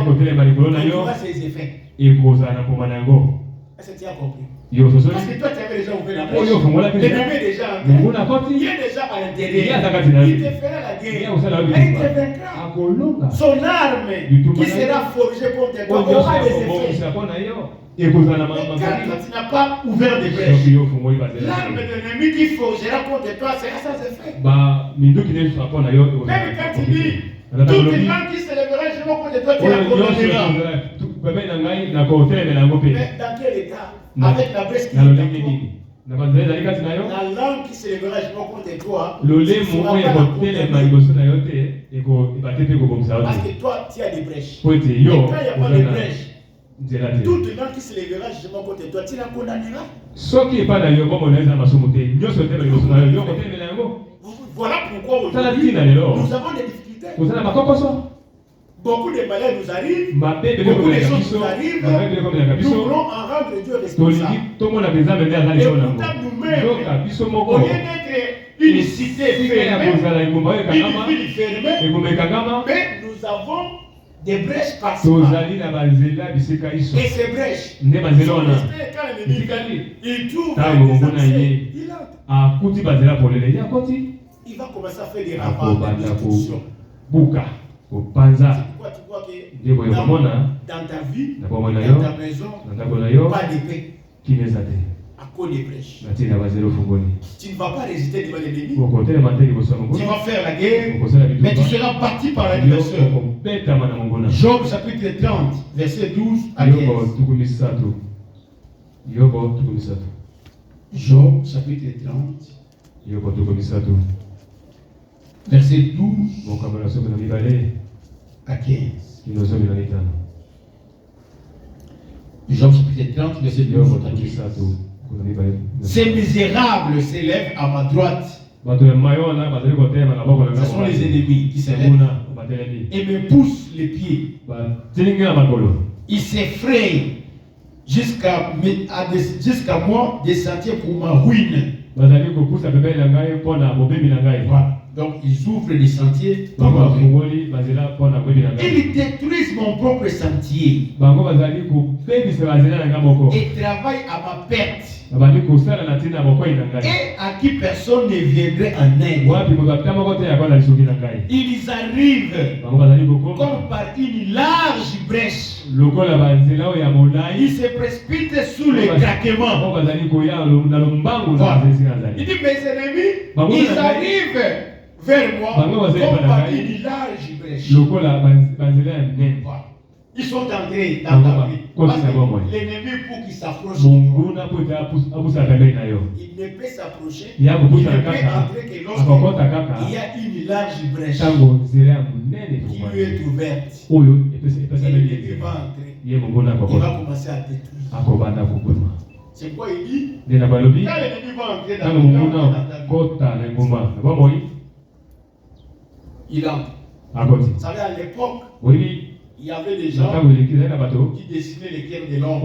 aura ses effets. Est-ce que tu as compris? Parce que toi tu avais déjà ouvert la brèche. L'ennemi est déjà entré. Il est déjà à l'intérieur. Il te fera la guerre. Et il te vaincra. Son arme qui sera forgée contre toi aura des effets. Mais quand toi tu n'as pas ouvert des brèches, l'arme de l'ennemi qui forgera contre toi sera sans effet. Même quand tu dis, toute langue qui se lèvera contre toi, tu la condamneras. Mais dans quel état? Avec la brèche qui est en toi. La langue qui se lèvera contre toi, parce que toi tu as des brèches. Mais quand il n'y a pas de brèches, toute langue qui se lèvera jugement contre toi, tu la condamneras. Voilà pourquoi aujourd'hui nous avons des difficultés. Beaucoup de malheurs nous arrivent, beaucoup de choses nous arrivent, nous voulons en rendre Dieu responsable. Et pourtant nous-mêmes, au lieu d'être une cité fermée, une ville fermée, mais nous avons des brèches par-ci. Et ces brèches, quand il trouve des accès, il va commencer à faire des rapports de destruction. C'est pourquoi tu vois que dans ta vie, dans ta maison, pas de paix à cause des brèches. Tu ne vas pas résister devant l'ennemi. Tu vas faire la guerre, mais tu seras battu par l'adversaire. Job chapitre 30, verset 12 à 15. Job chapitre 30, verset 12 à 15. Job chapitre 30, verset 12 à 15. Ces misérables s'élèvent à ma droite. Ce sont les ennemis qui s'élèvent et me poussent les pieds. Ils s'effrayent jusqu'à moi des sentiers pour ma ruine. Voilà. Donc ils ouvrent des sentiers pour ma ruine. Ils détruisent mon propre sentier et travaillent à ma perte. Et à qui personne ne viendrait en aide. Ils arrivent comme par une large brèche. Ils se précipitent sous le craquement. Voilà. Il dit mes ennemis, ils arrivent vers moi comme par une large brèche. Voilà. Ils sont entrés dans ta vie. Parce que l'ennemi, pour qu'il s'approche, il ne peut s'approcher. Il ne peut entrer que lorsqu'il y a une large brèche qui lui est ouverte. Et l'ennemi va entrer. Il va commencer à détruire. C'est quoi il dit? Quand l'ennemi va entrer dans ta vie, il entre. Vous savez, à l'époque, il y avait des gens qui dessinaient les cœurs de l'homme.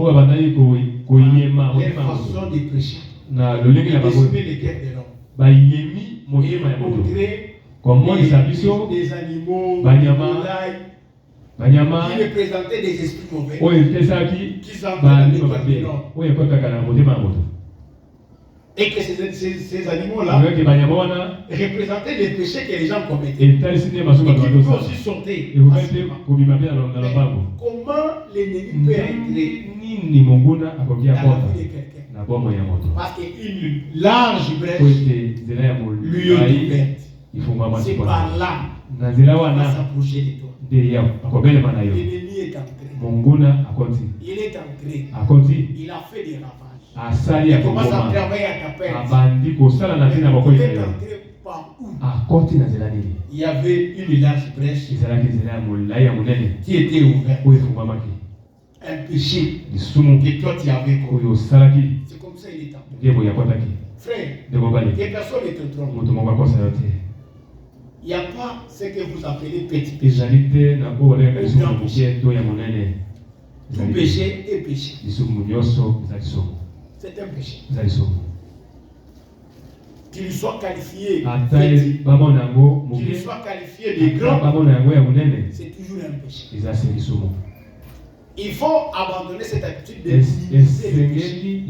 Les façons de prêcher. Ils dessinaient les cœurs de l'homme. Et montraient des animaux, des volailles, qui représentaient des esprits mauvais. Qui s'entraient dans les cœurs de l'homme. Et que ces animaux-là représentaient les péchés que les gens commettaient. Et qui peuvent aussi sortir. Comment l'ennemi peut entrer dans la vie de quelqu'un? Parce qu'une large brèche lui est ouverte. C'est par là qu'il va s'approcher de toi. L'ennemi est entré. Il est entré. Il a fait des ravages. Il commence à travailler à ta perte. Il est entré par où? Il y avait une large brèche qui était ouverte. Un péché que toi tu avais commis. C'est comme ça il est entré. Frère, que personne ne te trompe. Il n'y a pas ce que vous appelez petit péché. Tout péché est péché. C'est un péché. Qu'il soit qualifié petit, qu'il soit qualifié de grand, c'est toujours un péché. Il faut abandonner cette habitude de minimiser les péchés.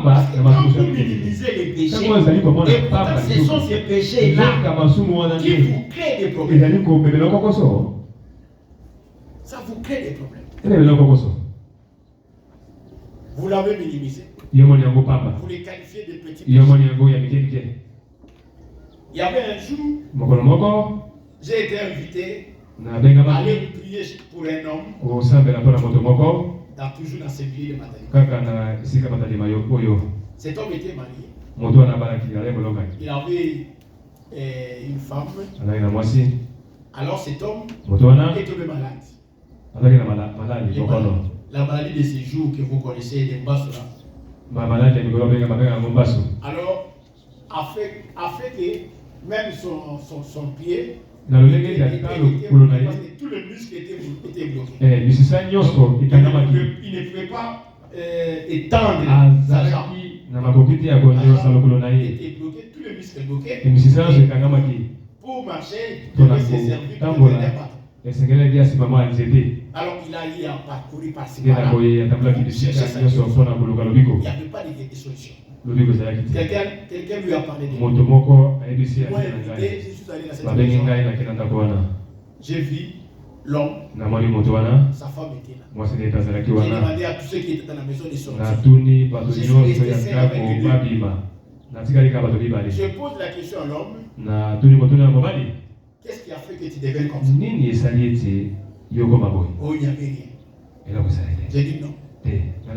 Parce que quand vous minimisez les péchés, et pourtant ce sont ces péchés-là qui vous créent des problèmes. Ça vous crée des problèmes. Vous l'avez minimisé. Vous les qualifiez de petits péchés. Il y avait un jour, j'ai été invité à aller prier pour un homme, toujours dans ce pays de Matadi. Cet homme était marié. Il avait une femme. Alors cet homme est tombé malade. La maladie de ces jours que vous connaissez, des Mbassora. Alors, a fait que même son pied, parce que tout le muscle était bloqué. Il ne pouvait pas étendre sa jambe. Il était bloqué, tout le muscle bloqué. Pour marcher, il devait se servir de l'air. Alors il a eu à parcourir par-ci par-là. Il n'y avait pas de solution. Quelqu'un lui a parlé de moi. Je suis allé dans cette maison. J'ai vu l'homme. Sa femme était là. J'ai demandé à tous ceux qui étaient dans la maison de sortir. Je suis resté seul avec les deux. Je pose la question à l'homme. Qu'est-ce qui a fait que tu deviennes comme ça? Oh, il n'y avait rien. J'ai dit non.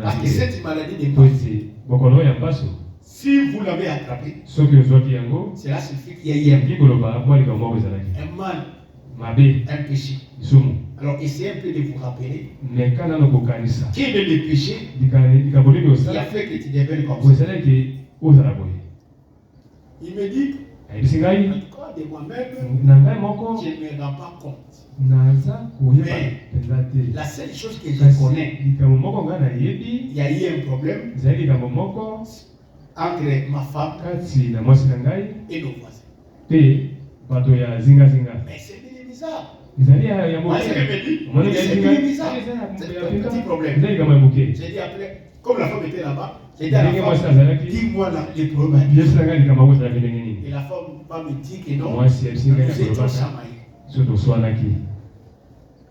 Parce que cette maladie n'est pas. Si vous l'avez attrapé, cela suffit qu'il y ait un mal, un péché. Alors essayez un peu de vous rappeler quel est le péché qui a fait que tu deviennes comme ça. Il me dit, en tout cas de moi-même, je ne me rends pas compte. Mais la seule chose que je connais, il y a eu un problème entre ma femme et nos voisins. Mais c'est bizarre. Moi, ce que je me dis, c'est bizarre. C'est un petit problème. J'ai dit après, comme la femme était là-bas, j'ai dit à la femme, dis-moi les problèmes. Et la femme va me dire que non, nous étions chamaillés.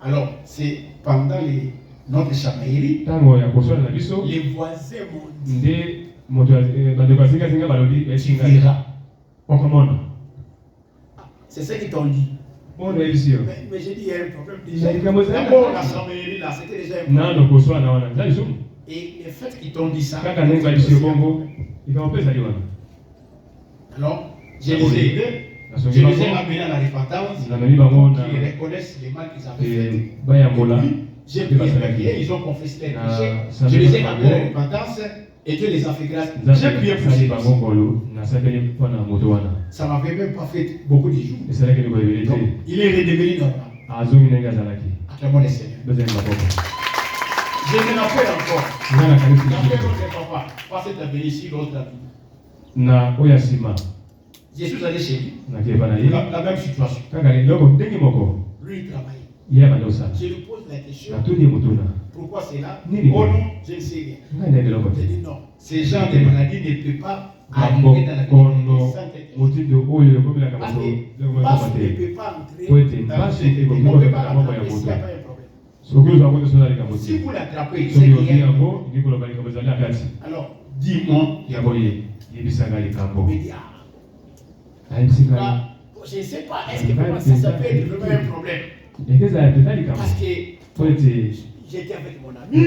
Alors, c'est pendant notre chamaillerie, les voisins m'ont dit, tu verras. C'est ce qu'ils t'ont dit. on est ici. Mais j'ai dit, il y a un problème déjà. D'abord, la sommellerie là, c'était déjà un problème. Non, non, non. Et le fait qu'ils t'ont dit ça. Quand on est ici au Congo, il va en paix, ça y est. Alors, je les ai aidés. Je les ai amenés à la repentance. Ils reconnaissent les mal qu'ils avaient fait. Et puis, j'ai prié avec eux, ils ont confessé leurs péchés. Je les ai amenés à la repentance et Dieu les a fait grâce. J'ai prié pour ces ça m'avait même pas fait beaucoup de jours. Donc, il est redevenu normal. Acclamons le Seigneur. Je me rappelle encore. J'appelle notre papa. Pas cette venu ici, l'autre ami. Je suis allé chez lui. La même situation. Lui, il travaille. Je lui pose la question. Pourquoi c'est là? Oh non, je ne sais rien. Je dis non. Ce genre de maladie ne peut pas arriver dans la communauté sans quelque parce que Basse ne peut pas entrer dans cette église. On ne peut pas l'attraper s'il n'y a pas un problème. Si vous l'attrapez, c'est qu'il y a un problème. Alors, dis-moi. Il me dit, je ne sais pas, est-ce que ça peut être vraiment un problème? Parce que j'étais avec mon ami, on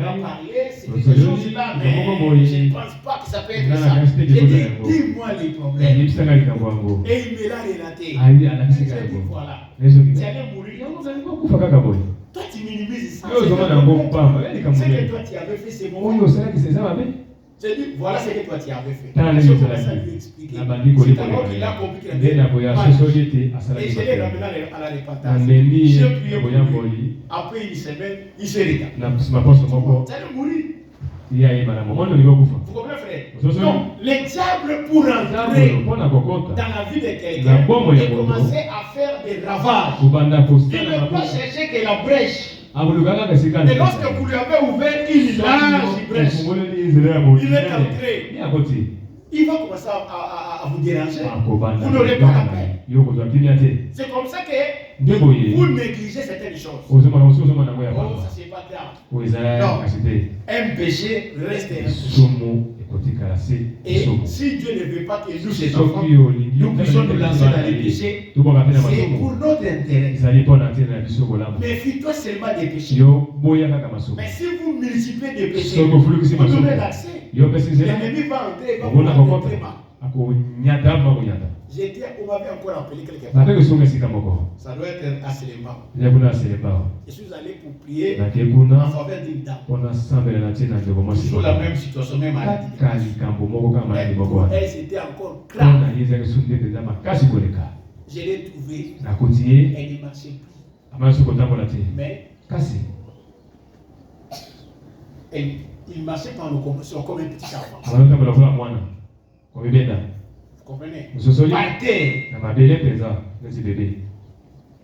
a parlé, c'est quelque chose-là, mais je ne pense pas que ça peut être ça. J'ai dit, dis-moi les problèmes. Et il me l'a relaté. J'ai dit, voilà, tu allais mourir. Toi, tu minimises ça. C'est que toi, tu avais fait ces moments. J'ai dit, voilà ce que toi tu avais fait. Je commence à lui expliquer. C'est alors qu'il a compris qu'il avait et je l'ai ramené à la repentance. J'ai prié pour lui. Après une semaine, il s'est rétabli. Tu allais mourir. Vous comprenez, frère? Donc, le diable pour entrer dans la vie de quelqu'un et commencer à faire des ravages. Il ne peut pas chercher que la brèche. Et lorsque vous lui avez ouvert une large brèche, il est entré. Il va commencer à vous déranger. Vous n'aurez pas la paix. C'est comme ça que vous négligez certaines choses. Oh, ça c'est pas grave. Non, un péché reste un péché. Et si Dieu ne veut pas que nous, ses enfants, nous puissions nous lancer dans les péchés, c'est pour notre intérêt. Méfie-toi seulement des péchés. Mais si vous multipliez des péchés, vous donnez l'accès. L'ennemi va entrer et va vous rendre très mal. On m'avait encore appelé quelque part. Ça doit être à Séléma. Je suis allé pour prier en faveur d'une dame. Toujours la même situation, même maladie. Mais pour elle, c'était encore grave. Je l'ai trouvé. Elle ne marchait plus. Mais il marchait par le commotion comme un petit enfant. Vous comprenez? Par terre.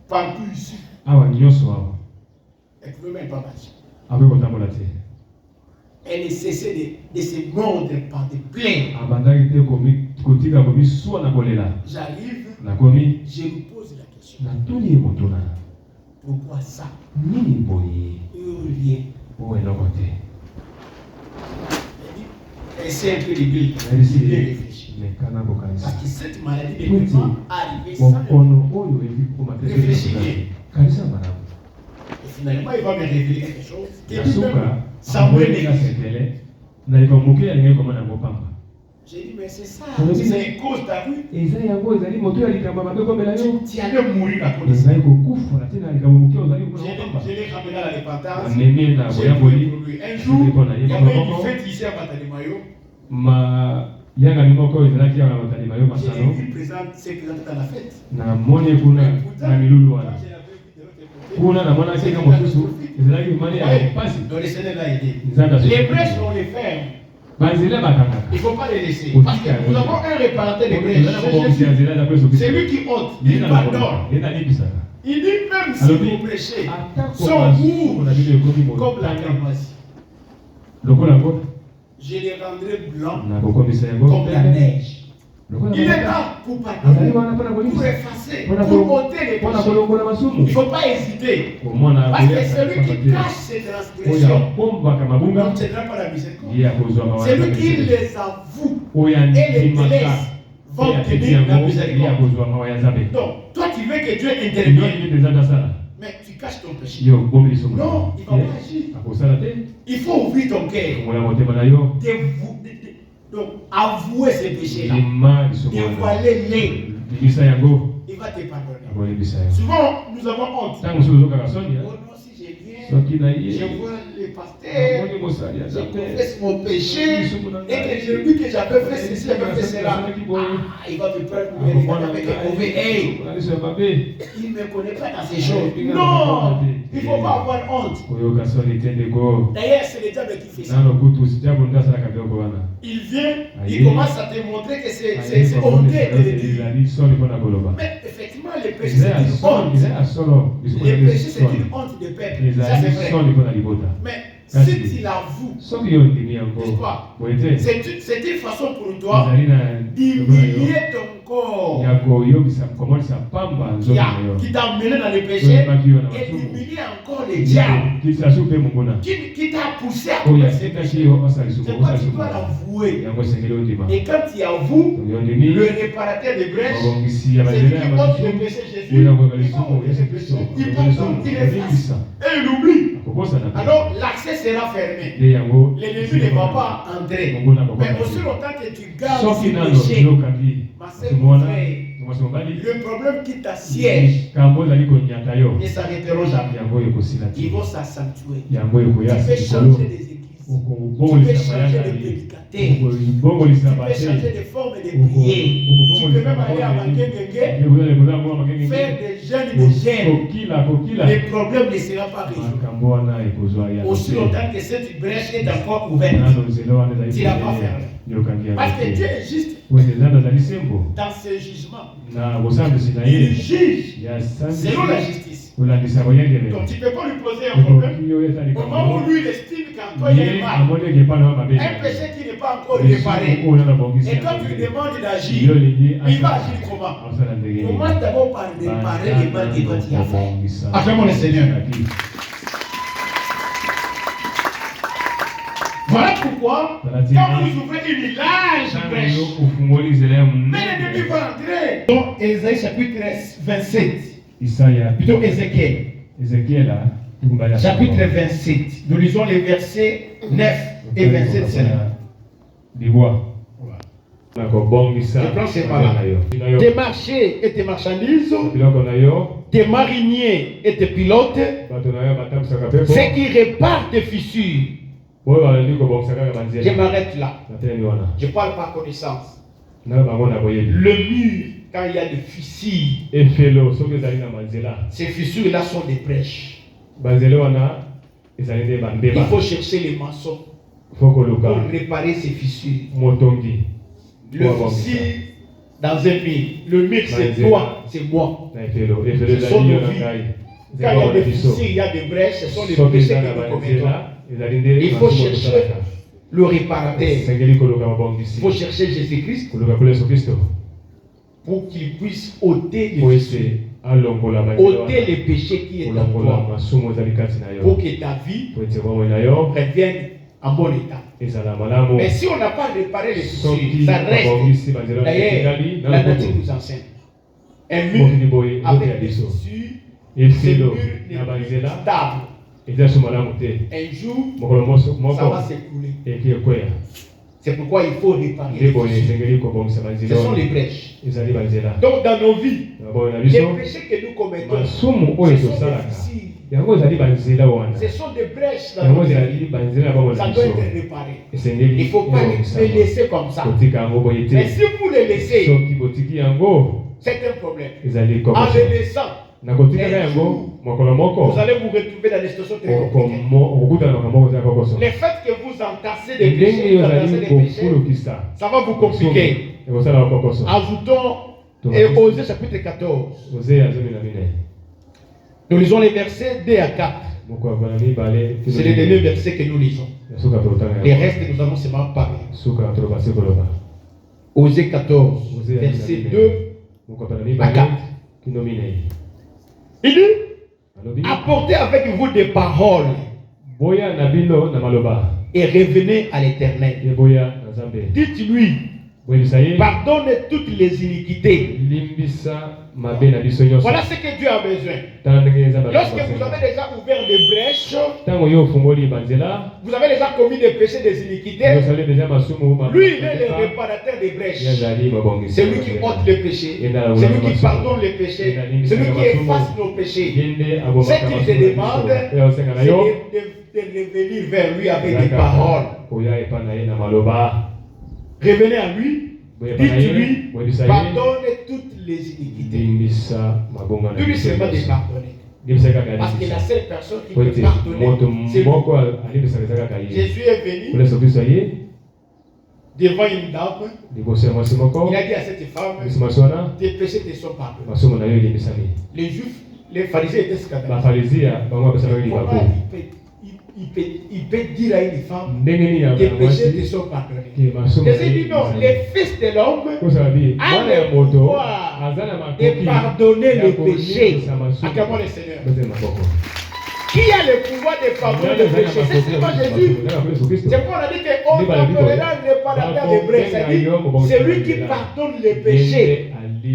Partout ici. Elle ne pouvait même pas marcher. Elle ne cessait de se mordre par des plaies. J'arrive, je lui pose la question. Pourquoi ça? Essaye un peu de bien réfléchir. Parce que cette maladie ne peut pas arriver sans réfléchir. Et finalement, il va me révéler quelque chose. Samuel j'ai dit, mais c'est ça. C'est cause ta rue. Tu allais mourir à cause de ça. Je l'ai ramené à la repentance. J'ai prié pour lui. Un jour, il y avait une fête ici à Matalimayo. J'ai vu se présenter dans la fête. Les brèches, on les ferme. Il ne faut pas les laisser. Parce que nous avons un réparateur de brèches. C'est lui qui ôte. Il pardonne. Il dit même si vous prêchez, son goût comme la cramoisi. Je les rendrai blancs comme la neige. Il est là pour pardonner, pour effacer, pour ôter les péchés. Il ne faut pas hésiter. Parce que celui qui cache ses transgressions n'obtiendra pas la miséricorde. Celui qui les avoue et les délaisse va obtenir la miséricorde. Donc, toi tu veux que Dieu intervienne, mais tu caches ton péché. Non, il ne va pas agir. Il faut ouvrir ton cœur. Donc, avouer ces péchés-là. Dévoiler-les. Il va te pardonner. Souvent, nous avons honte. Oh non, si je viens, je vois le pasteur, je confesse mon péché, et que je lui dis que j'avais fait ceci, j'avais fait cela. Il va me prendre pour me regarder avec un mauvais œil. Il ne me connaît pas dans ces choses. Non, il ne faut pas avoir honte. D'ailleurs, c'est le diable qui fait ça. Il vient, il commence à te montrer que c'est honteux de le dire. Mais effectivement, le péché c'est une honte. Le péché c'est une honte de peuple. Ça c'est vrai. Mais si tu l'avoues, n'est-ce pas? C'est une façon pour toi d'humilier ton corps qui t'a mené dans le péché et d'humilier encore le diable qui t'a poussé à commettre ce péché. C'est quoi tu dois l'avouer. Et quand tu avoues, le réparateur des brèches, c'est lui qui ôte le péché Jésus, il va enlever ce péché. Il pardonne, il efface et il oublie. Alors l'accès sera fermé. L'ennemi ne va pas entrer. Mais aussi longtemps que tu gardes ce péché, ma sœur, mon frère, le problème qui t'assiège ne s'arrêtera jamais. Ils vont s'accentuer. Tu peux changer des églises. Tu peux changer de prédicateur. Tu peux changer de forme de prière. Tu peux même aller à Makengenge, faire des jeûnes et des jeûnes. Le problème ne sera pas résolu. Aussi longtemps que cette brèche est encore ouverte, tu ne l'as pas fermée. Parce que Dieu est juste dans ses jugements. Il juge selon la justice. Donc tu ne peux pas lui poser un problème au moment où lui il estime qu'en toi il y a un mal. Un péché qui n'est pas encore réparé. Et quand tu lui demandes d'agir, il va agir comment? Commence d'abord par réparer les mal que toi tu as fait. Acclamons le Seigneur. Voilà pourquoi, quand vous ouvrez une large brèche, mais l'ennemi va entrer. Donc, Ésaïe chapitre 27. Plutôt Ézéchiel. Chapitre 27. Nous lisons les versets 9 et 27. Le plan, c'est pas là. Tes marchés et tes marchandises, tes mariniers et tes pilotes, ceux qui réparent tes fissures. Je m'arrête là. Je parle par connaissance. Le mur, quand il y a des fissures, ces fissures-là sont des brèches. Il faut chercher les maçons pour réparer ces fissures. Le fissure dans un mur. Le mur, c'est toi, c'est moi. Ce sont nos vies. Quand il y a des fissures, il y a des brèches, ce sont les péchés que nous commettons. Il faut chercher le réparateur. Il faut chercher Jésus-Christ pour qu'il puisse ôter les fissures, ôter les péchés qui est en toi, pour que ta vie revienne en bon état. Mais si on n'a pas réparé les fissures, ça reste. D'ailleurs, la nature nous enseigne. Un mur avec des fissures, ce mur n'est plus stable. Un jour, ça va s'écrouler. C'est pourquoi il faut réparer les fissures. Ce sont les brèches. Donc dans nos vies, les péchés que nous commettons, ce sont des fissures. Ce sont des brèches dans nos vies. Ça doit être réparé. Il ne faut pas les laisser comme ça. Mais si vous les laissez, c'est un problème. En les laissant, vous allez vous retrouver dans des situations très compliquées. Le fait que vous entassez des péchés, ça va vous compliquer. Ajoutons Osée chapitre 14. Nous lisons les versets 2 à 4. C'est les derniers versets que nous lisons. Les restes, nous allons seulement parler. Osée 14, verset 2 à 4. Il dit, apportez avec vous des paroles et revenez à l'Éternel. Dites-lui, Pardonne toutes les iniquités. Voilà ce que Dieu a besoin. Lorsque vous avez déjà ouvert des brèches, vous avez déjà commis des péchés, des iniquités, lui, il est le réparateur des brèches. C'est lui qui ôte les péchés, c'est lui qui pardonne les péchés, c'est lui qui efface nos péchés. Ce qu'il te demande, c'est de revenir vers lui avec des paroles. Revenez à lui, dites-lui, pardonne toutes les iniquités. Lui seulement de pardonner. Parce que la seule personne qui peut pardonner, c'est lui. Jésus est venu devant une dame. Il a dit à cette femme, tes péchés te sont pardonnés. Les Juifs, les pharisiens étaient scandalisés. Il peut dire à une femme, tes péchés te sont pardonnés. Jésus dit non, les fils de l'homme ont le pouvoir de pardonner les péchés. Acclamons le Seigneur. Qui a le pouvoir de pardonner les péchés? C'est seulement Jésus. C'est pourquoi on a dit qu'on t'appellera le réparateur des brèches. C'est lui qui pardonne les péchés.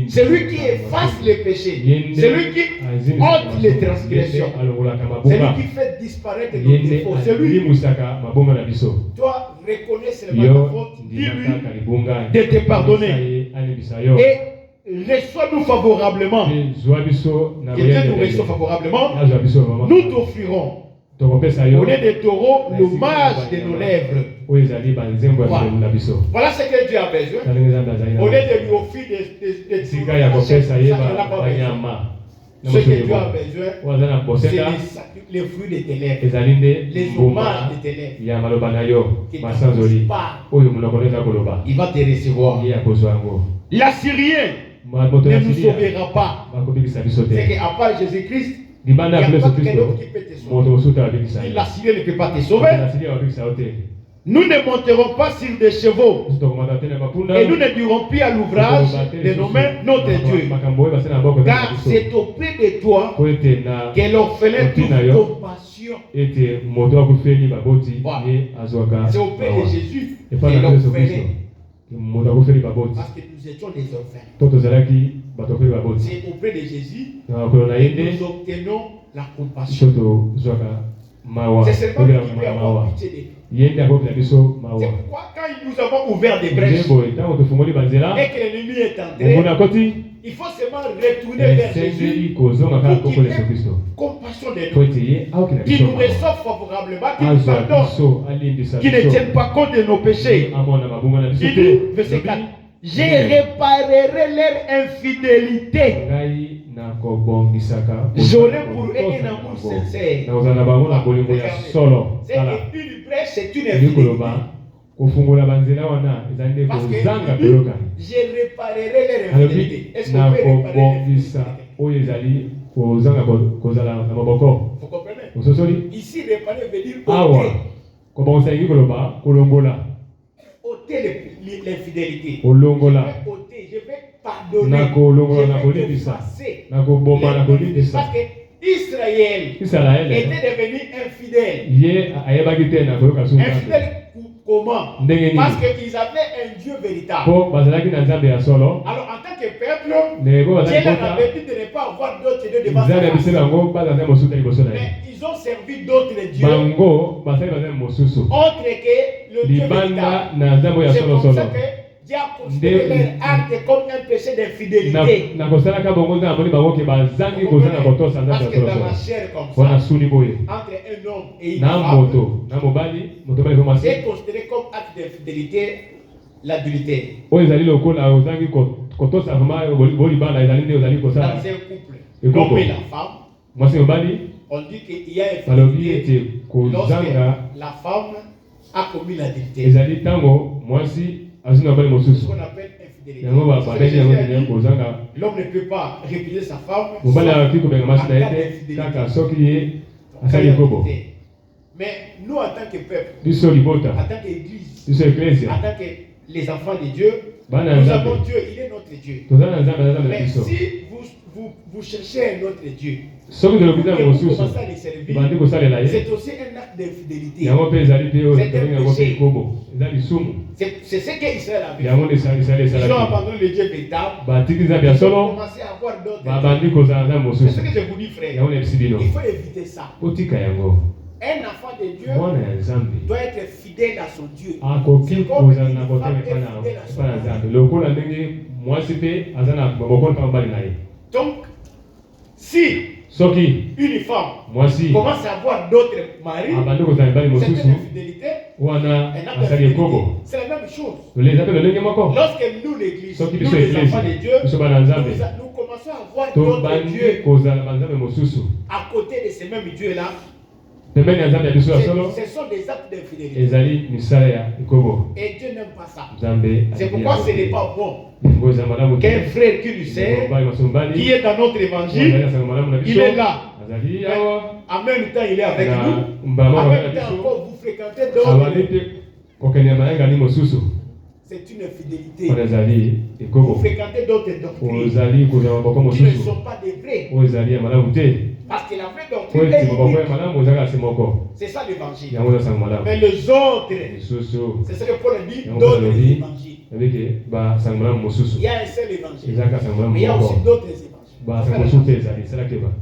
C'est lui qui efface les péchés. C'est lui qui ôte les transgressions. C'est lui qui fait disparaître nos défauts. C'est lui. Toi, reconnais seulement ta faute. Dis-lui de te pardonner. Et reçois-nous favorablement. Que Dieu nous reçoit favorablement. Nous t'offrirons au lieu des taureaux l'hommage de nos lèvres. Voilà ce que Dieu a besoin. Au lieu de lui offrir des ce que Dieu a besoin, c'est les fruits de tes lèvres, les hommages de tes lèvres. Il va te recevoir. L'Assyrien ne nous sauvera pas. C'est qu'à part Jésus-Christ, il n'y a pas quelqu'un d'autre qui peut te sauver. L'Assyrien ne peut pas te sauver. Nous ne monterons pas sur des chevaux et nous ne dirons plus à l'ouvrage de nommer notre Dieu. Car c'est auprès de toi que l'orphelin trouve compassion. C'est auprès de Jésus que l'orphelin. Parce que nous étions des orphelins. C'est auprès de Jésus que nous obtenons la compassion. C'est seulement lui qui peut avoir pitié de nous. C'est pourquoi quand nous avons ouvert des brèches et que l'ennemi est entré, il faut seulement retourner vers Jésus pour qu'il ait compassion de nous, qu'il nous reçoive favorablement, qu'il nous pardonne, qu'il ne tienne pas compte de nos péchés. Il dit, verset 4, je réparerai leur infidélité. J'aurai pour eux un amour sincère. C'est une brèche, c'est une infidélité. Parce que je réparerai leur infidélité. Est-ce qu'on peut réparer vous comprenez? Ici, réparer veut dire ôter l'infidélité. Je vais pardonner. Je vais effacer. Parce que Israël était devenu infidèle. Infidèle comment? Parce qu'ils avaient un Dieu véritable. Alors en tant que peuple, Dieu leur avait dit de ne pas avoir d'autres dieux devant sa face. Mais ils ont servi d'autres dieux autres que le Dieu véritable. C'est pour ça que Dieu a considéré leur acte comme un péché d'infidélité. Parce que dans la chair comme ça, entre un homme et une femme, c'est considéré comme acte d'infidélité l'adultère. Dans un couple, l'homme et la femme, on dit qu'il y a infidélité lorsque la femme a commis l'adultère. C'est ce qu'on appelle infidélité. L'homme ne peut pas répudier sa femme en cas d'infidélité. Mais nous, en tant que peuple, en tant qu'église, en tant que les enfants de Dieu, nous avons Dieu, il est notre Dieu. Mais si vous cherchez un autre Dieu. Ce que vous commencez à les servir, c'est aussi un acte d'infidélité. C'est ce qu'Israël a fait. Ils ont abandonné le Dieu véritable. Ils ont commencé à avoir d'autres. C'est ce que je vous dis, frère. Il faut éviter ça. Un enfant de Dieu doit être fidèle à son Dieu. C'est comme une femme est fidèle à son mari. Donc, si une femme commence à avoir d'autres maris, c'est une infidélité. C'est la même chose. Lorsque nous, l'église, nous les enfants de Dieu, nous commençons à avoir d'autres dieux à côté de ces mêmes dieux-là. Ce sont des actes d'infidélité. Et Dieu n'aime pas ça. C'est pourquoi ce n'est pas bon qu'un frère qui nous sert, qui est dans notre évangile, il est là. En même temps, il est avec nous. En même temps, encore vous fréquentez d'autres. C'est une infidélité. Vous fréquentez d'autres doctrines qui ne sont pas des vrais. Parce que la vraie doctrine est unique. C'est ça l'évangile. Mais les autres, c'est ce que Paul dit, d'autres évangiles. Il y a un seul évangile. Mais il y a aussi d'autres évangiles.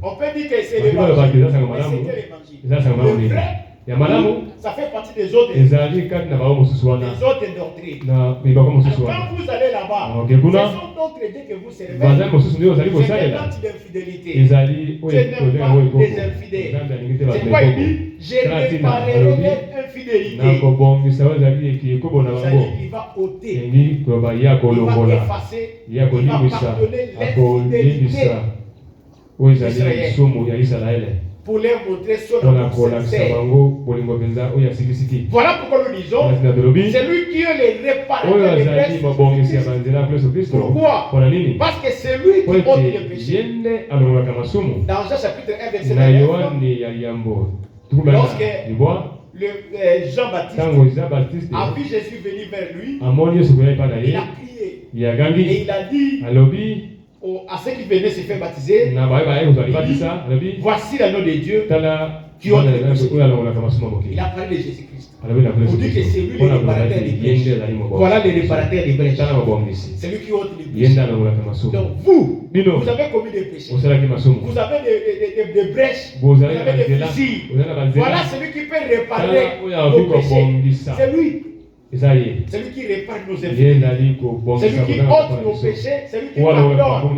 On peut dire que c'est l'évangile. Mais c'est quel évangile? Le vrai, ça fait partie des autres doctrines. Quand vous allez là-bas, ce sont d'autres dieux que vous servez. C'est des actes d'infidélité. Dieu n'aime pas les infidèles. C'est pourquoi il dit, je réparerai l'infidélité. Il va ôter, il va effacer, il va pardonner l'infidélité d'Israël. Pour leur montrer son amour sincère. Voilà pourquoi nous disons, c'est lui qui est le réparateur des blessures. Pourquoi? Parce que c'est lui qui ôte les péchés. Dans Jean chapitre 1 verset 9, lorsque Jean-Baptiste a vu Jésus venir vers lui, il a crié et il a dit à ceux qui venaient se faire baptiser, voici l'agneau de Dieu qui ôte les péchés. Il a parlé de Jésus-Christ. On dit que c'est lui le réparateur des péchés. Voilà le réparateur des péchés. C'est lui qui ôte les péchés. Donc vous avez commis des péchés. Vous avez des brèches. Vous avez des fissures. Voilà celui qui peut réparer vos péchés. C'est lui. C'est lui qui répare nos infidélités. C'est lui qui ôte nos péchés. C'est lui qui pardonne.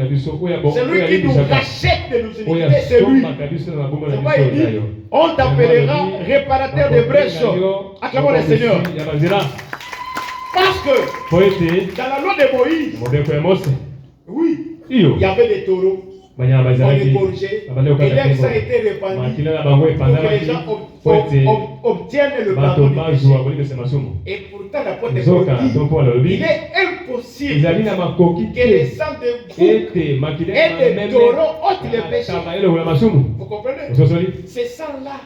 C'est lui qui nous rachète de nos iniquités. C'est lui. C'est pourquoi il dit, on t'appellera réparateur des brèches. Acclamons le Seigneur. Parce que dans la loi de Moïse, oui, il y avait des taureaux. On les corrigeait. Et l'air ça a été répandu pour que les gens obtiennent le pardon du péché. Et pourtant, l'apôtre Paul dit, il est impossible que les sangs de bouc et des taureaux ôtent les péchés. Vous comprenez? Ces sangs-là.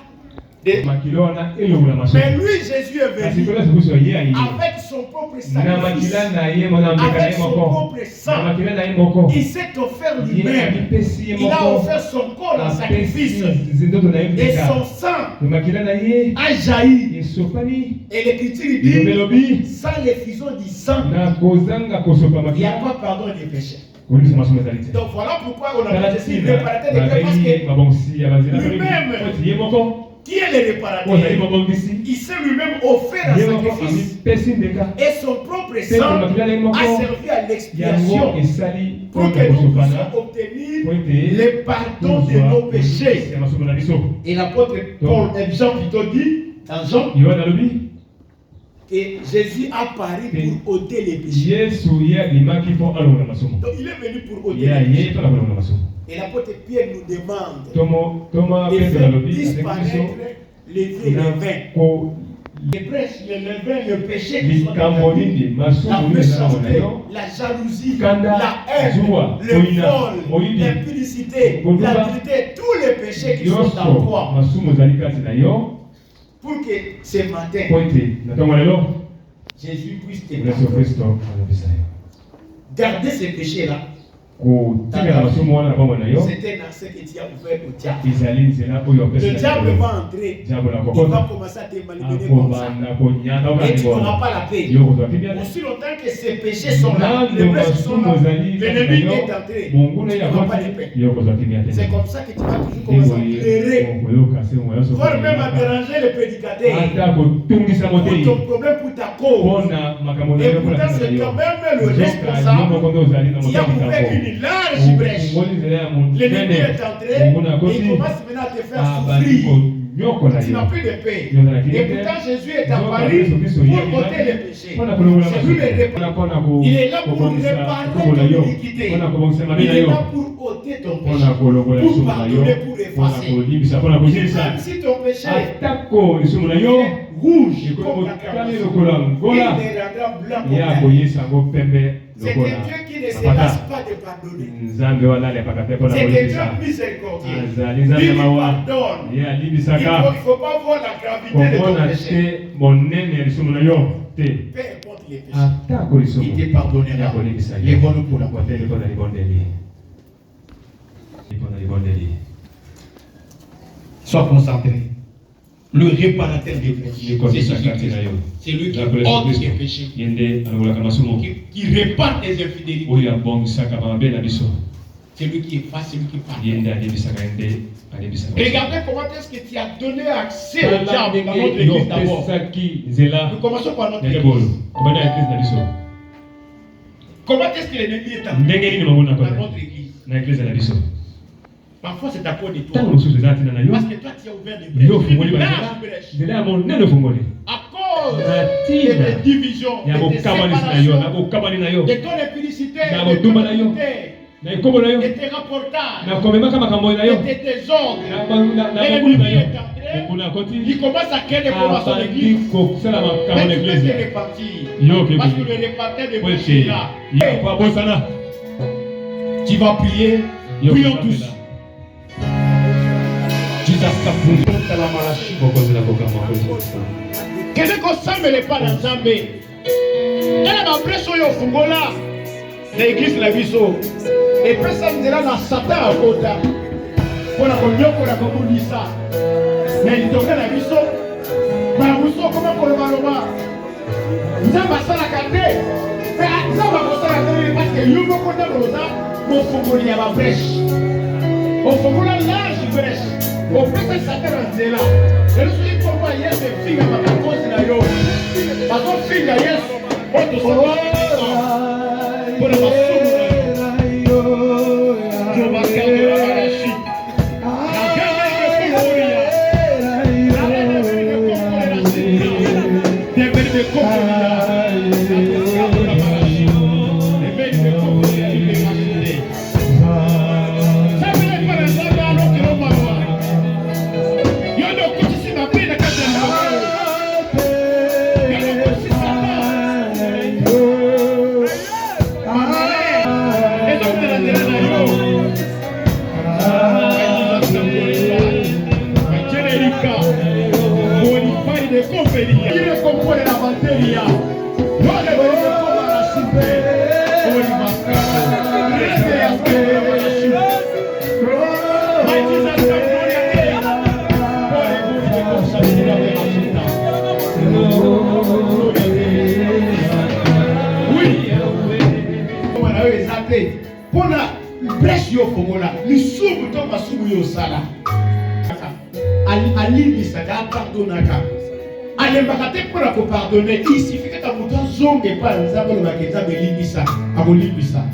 Mais lui, Jésus est venu avec son propre sacrifice, avec son propre sang. Il s'est offert lui-même. Il a offert son corps en sacrifice. Et son sang a jailli. Et l'Écriture dit, sans l'effusion du sang, il n'y a pas pardon des péchés. Donc voilà pourquoi on a dit le réparateur des péchés, parce que lui-même, qui est le réparateur, il s'est lui-même offert un sacrifice et son propre sang a servi à l'expiation pour que nous puissions obtenir le pardon de nos péchés. Et l'apôtre Paul et Jean plutôt dit dans Jean que Jésus a paru pour ôter les péchés. Donc il est venu pour ôter les péchés. Et l'apôtre Pierre nous demande de faire disparaître les levains. Les brèches, les levains, le péché qui sont dans la vie, la méchanceté, la jalousie, la haine, le vol, l'impudicité, l'adultère, tous les péchés qui sont en toi. Pour que ce matin, Jésus puisse te pardonner. Gardez ces péchés-là. C'était dans ce que tu as ouvert au diable. Le diable va entrer. Il va commencer à te malmener comme ça. Et tu n'auras pas la paix. Aussi longtemps que ces péchés sont là, les péchés sont là, l'ennemi est entré. Tu n'auras pas de paix. C'est comme ça que tu vas toujours commencer à pleurer. Voire même à déranger le prédicateur. Pour ton problème, pour ta cause. Et pourtant, c'est quand même le responsable qui a ouvert une large brèche. L'ennemi est entré et il commence maintenant à te faire souffrir. Tu n'as plus de paix. Et pourtant, Jésus est apparu pour ôter les péchés. C'est lui le réparateur. Il est là pour réparer ton iniquité. Il est là pour ôter ton péché. Pour pardonner, pour effacer. Même si ton péché est rouge comme la carapace, il le rendra blanc comme la neige. C'est un Dieu qui ne se lasse pas de pardonner. C'est un Dieu miséricordieux. Il pardonne. Il ne faut pas voir la gravité de ton péché. Peu importe les péchés, il te pardonnera. Lève-nous pour la bataille. Sois concentré. Le réparateur des péchés, c'est lui qui ôte les péchés, qui répare les infidélités. C'est lui qui efface, c'est lui qui pardonne. Regardez comment est-ce que tu as donné accès au diable dans notre église d'abord. Nous commençons par notre église. Comment est-ce que l'ennemi est entré dans notre église? Parfois c'est à cause de toi. Parce que toi tu as ouvert des brèches. À cause de tes divisions, de tes séparations, de ton impudicité, de tes rapportages, de tes désordres. L'ennemi est entré. Il commence à créer des problèmes à son église. Mais tu peux te répartir. Parce que le réparteur de péché est là. Tu vas prier. Prions tous. Kende kosambele pa na Nzambe. Tala ba preso yo fungola na église la biso. Et pesa nzela na Satan akota. Pona konyoko na komulisa. Na litoka na biso. Ba muso koma koloba. Nzamba sala kate. Mais Nzamba kosala kate parce que yo moko na roza mo fungoli ya ba brèche. O fungola large brèche. O pesa Satan nzela. Yesu iko kwa Yesu finga makakosi na yo. Bazo finga Yesu. Oto solo. Pona masumu na yo. Jo bakande la barashi. Na gana ile kuhuria. Na gana ile kuhuria. Debe de kuhuria. Na barashi. Debe de kuhuria ile kasinde. Sabile para Nzambe alokero mawa. Yodo kutisi na pina kata na wewe. Yodo kutisi sana. Il compone la batteria. Non le volete come la simpe. Ori mascata. Rete a ma ci sta storia che. Poi volete cosa dire della città. Oui. Come la avete sapete? Pona brèche yo fongola. Ni subu to masubu yo sala. Alibi sada pardonaka. Allez, pour pardonner, il suffit que ta bouton zongue et pas nous avons le magasin de l'Ibissa. À mon Libissa.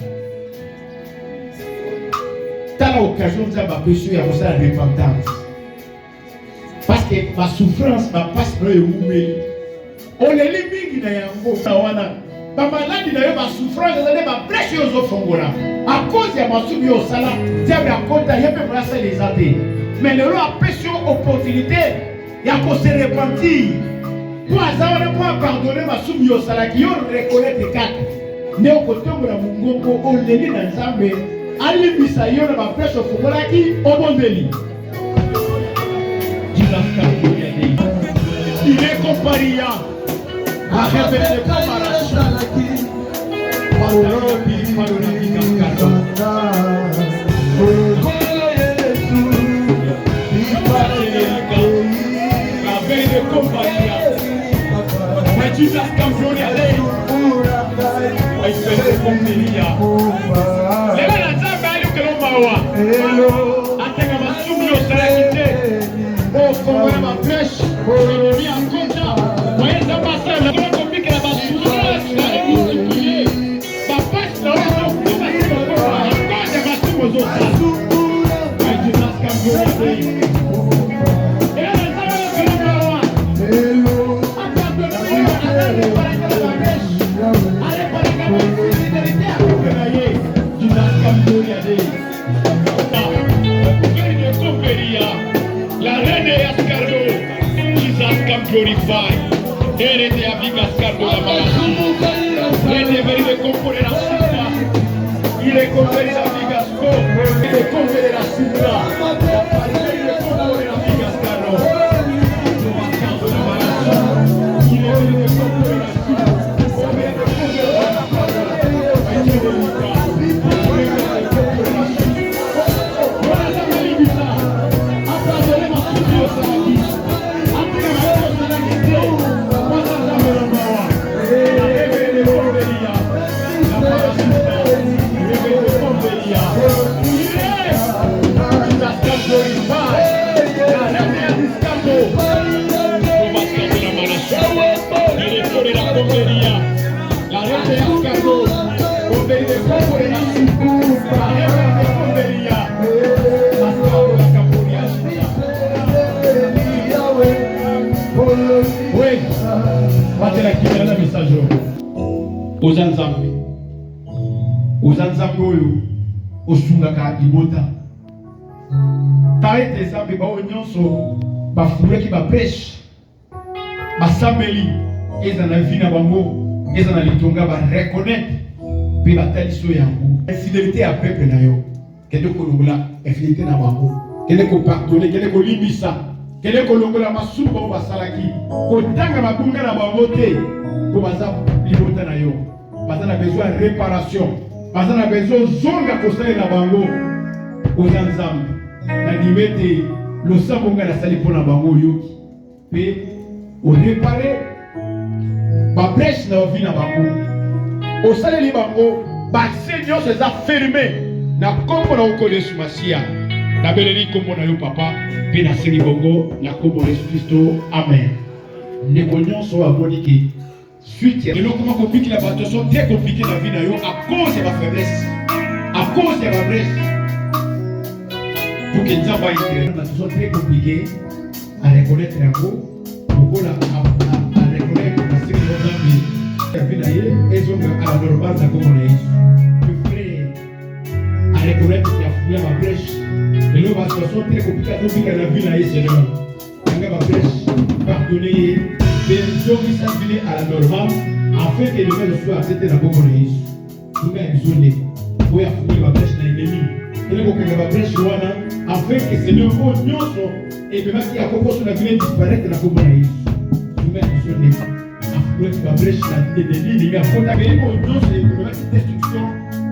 T'as l'occasion de faire ma péché et à la repentance. Parce que ma souffrance m'a pas se rouler. On est limite dans un tawana. Ma maladie n'a ma souffrance, ma prêche aux fongola. À cause de ma soubi au sala, diable à côté, il y a même brassé les athées. Mais le roi a péché opportunité, il y a qu'à se repentir. Pour pardonner ma soubi au sala qui ont reconnaître quatre. Néo côté de la Mungo, on les lit dans Zambé. Ali Bisayo, ma prêche au fongola qui au bon délit. Il est comparé à révéler comme à la chute. espèce de confilia. Les gars, la table, elle est que l'on va voir. Attends, ma soumis au salaire qui t'est. Oh, comment elle m'a prêche. Oh, elle est bien en compte. Voyez, ça passe là. La grande copie qui la bas sur le ma prêche, là, on va tout passer dans le corps. Encore, j'ai ma soumis aux autres. Mais tu n'as qu'à me dire. Et là, la table, elle est que l'on va voir. Attends, allez, pour la prêche. Allez, pour la prêche. Tu n'as qu'à me dire. La reine est Ascardo, Jesus can glorify. Elle était avec Ascardo la maladie. Elle est venue de composer la citra. Il est composé la Vigasco. Il est composé la citra. Il est composé la Vigascaro. Il est venu de composer la citra. Ozanzambe oyo osungaka ibota taete zambe bao nyonso bafulaki baprêche basambeli eza na vie na bango eza na litonga bareconnaître mpe bataliso yango infidélité ya peuple na yo kende kolongola infidélité na bango kende kopardonne kende kolimbisa kende kolongola masumu bango basalaki kotanga mabunga na bango te po baza libota na yo baza na besoin ya réparation baza na besoin zonga kosalela bango oza nzambe nandimi ete losambo ngai nasali mpo na bango oyoki mpe orepare babrèche na ovi na bango osaleli bango base nyonso eza ferme na nkombo na okolo Yesu Masiya nabeleli nkombo na yo papa mpe nasengi bongo na nkombo na Yesu Kristo amen. Ndeko nyonso amoni ke suite et comment compliquer la bataille sont très compliquées la vie d'ailleurs à cause de ma faiblesse, à cause de ma brèche. Pour que nous ayons une bataille très compliquée à reconnaître un mot, pour à reconnaître parce que nos amis la vie d'ailleurs ils ont à la normale dans comme on est. Le frère à reconnaître qu'il a fouillé ma brèche. Et nous bataille sont très compliquées à la vie d'ailleurs Seigneur. Quand ma brèche pardonner les gens qui s'appellent à la normale, afin que le mal soit accepté dans le bon Jésus. Nous avons besoin de vous affronter la brèche dans l'ennemi. Et nous avons la brèche afin que Seigneur nous et même qui a commencé la vie disparaître dans le bon Jésus. Nous avons besoin de affronter la brèche dans l'ennemi. Il y a faut t'amener au nom de la destruction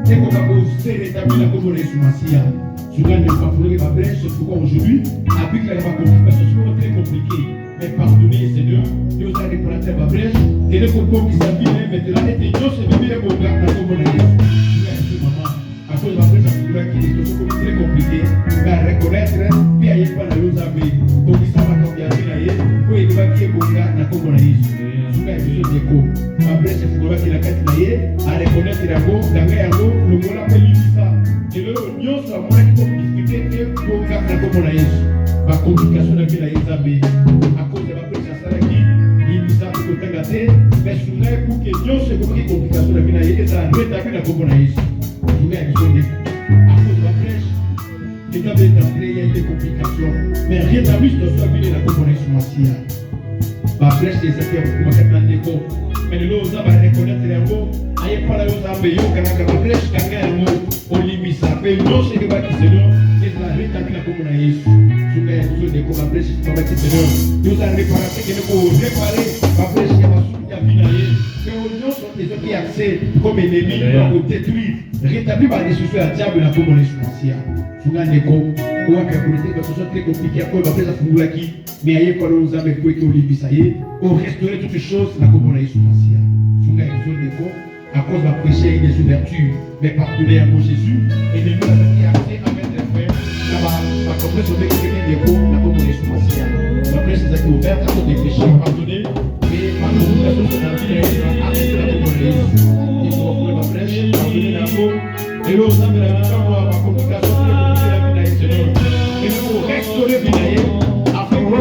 et qu'on a posé rétablir la bon Jésus Masiya. Nous avons affronter la brèche pourquoi aujourd'hui avec la confirmation c'est très compliqué. Mais pardonnez Seigneur, Dieu a réparé ma brèche, et le corps qui s'habille maintenant est Dieu se vivait mon gars dans le monde. À cause de ma brèche, c'est très compliqué, mais à reconnaître, puis à y aller par les amis, pour qu'ils savent quand il y a bien, pour y aller qui est mon gars dans le monde. Je vais dire déco. Ma brèche, c'est pour qu'il a qu'à à reconnaître la go, la guerre, le mot l'appelle ça. Et le Dieu soit moi qui peut discuter que mon gars dans le monde. Ma complication de la vie à cause de la brèche à Salaki, il nous a fait le temps mais souvent pour que Dieu se comprenne les complications de la vie à ça rétablit la communauté. Nous avons besoin de à cause de la brèche, les gars viennent d'entrer, il y a des complications, mais rétablit la vie de la communauté Masiya. La brèche c'est ça qui est pour ma déco, mais les gens vont reconnaître les mots, aïe pas la chose à payer, quand la brèche quand un mot, on limite ça, mais non c'est que va qui c'est là, c'est la rétablir la communauté. Nous avons besoin de la brèche qui va être Seigneur. Nous avons réparé que nous pouvons réparer la brèche qui va soutenir la vie. Mais aux gens sont des gens qui accèdent comme ennemis pour détruire, rétablir la destruction à diable la communauté Masiya. Nous avons des comptes, nous avons des politiques qui sont très compliquées à cause de la brèche à Fungulaki, mais ailleurs quand nous avons fait que nous ça y est, pour restaurer toutes les choses la communauté Masiya. Nous avons besoin des comptes à cause de prêcher des ouvertures, mais pardonner à mon Jésus, et de nous avoir accès avec les frères, là-bas, ma compresse au bec des mots, la pomme est sourcière. La presse est ouverte à cause des péchés pardonnés, et ma communication sur la vie est arrêtée à mon Jésus. Il faut ouvrir ma brèche, pardonner la peau, et l'eau, ça me la vie, ma communication sur la vie est Seigneur. Et il faut restaurer la vie, afin que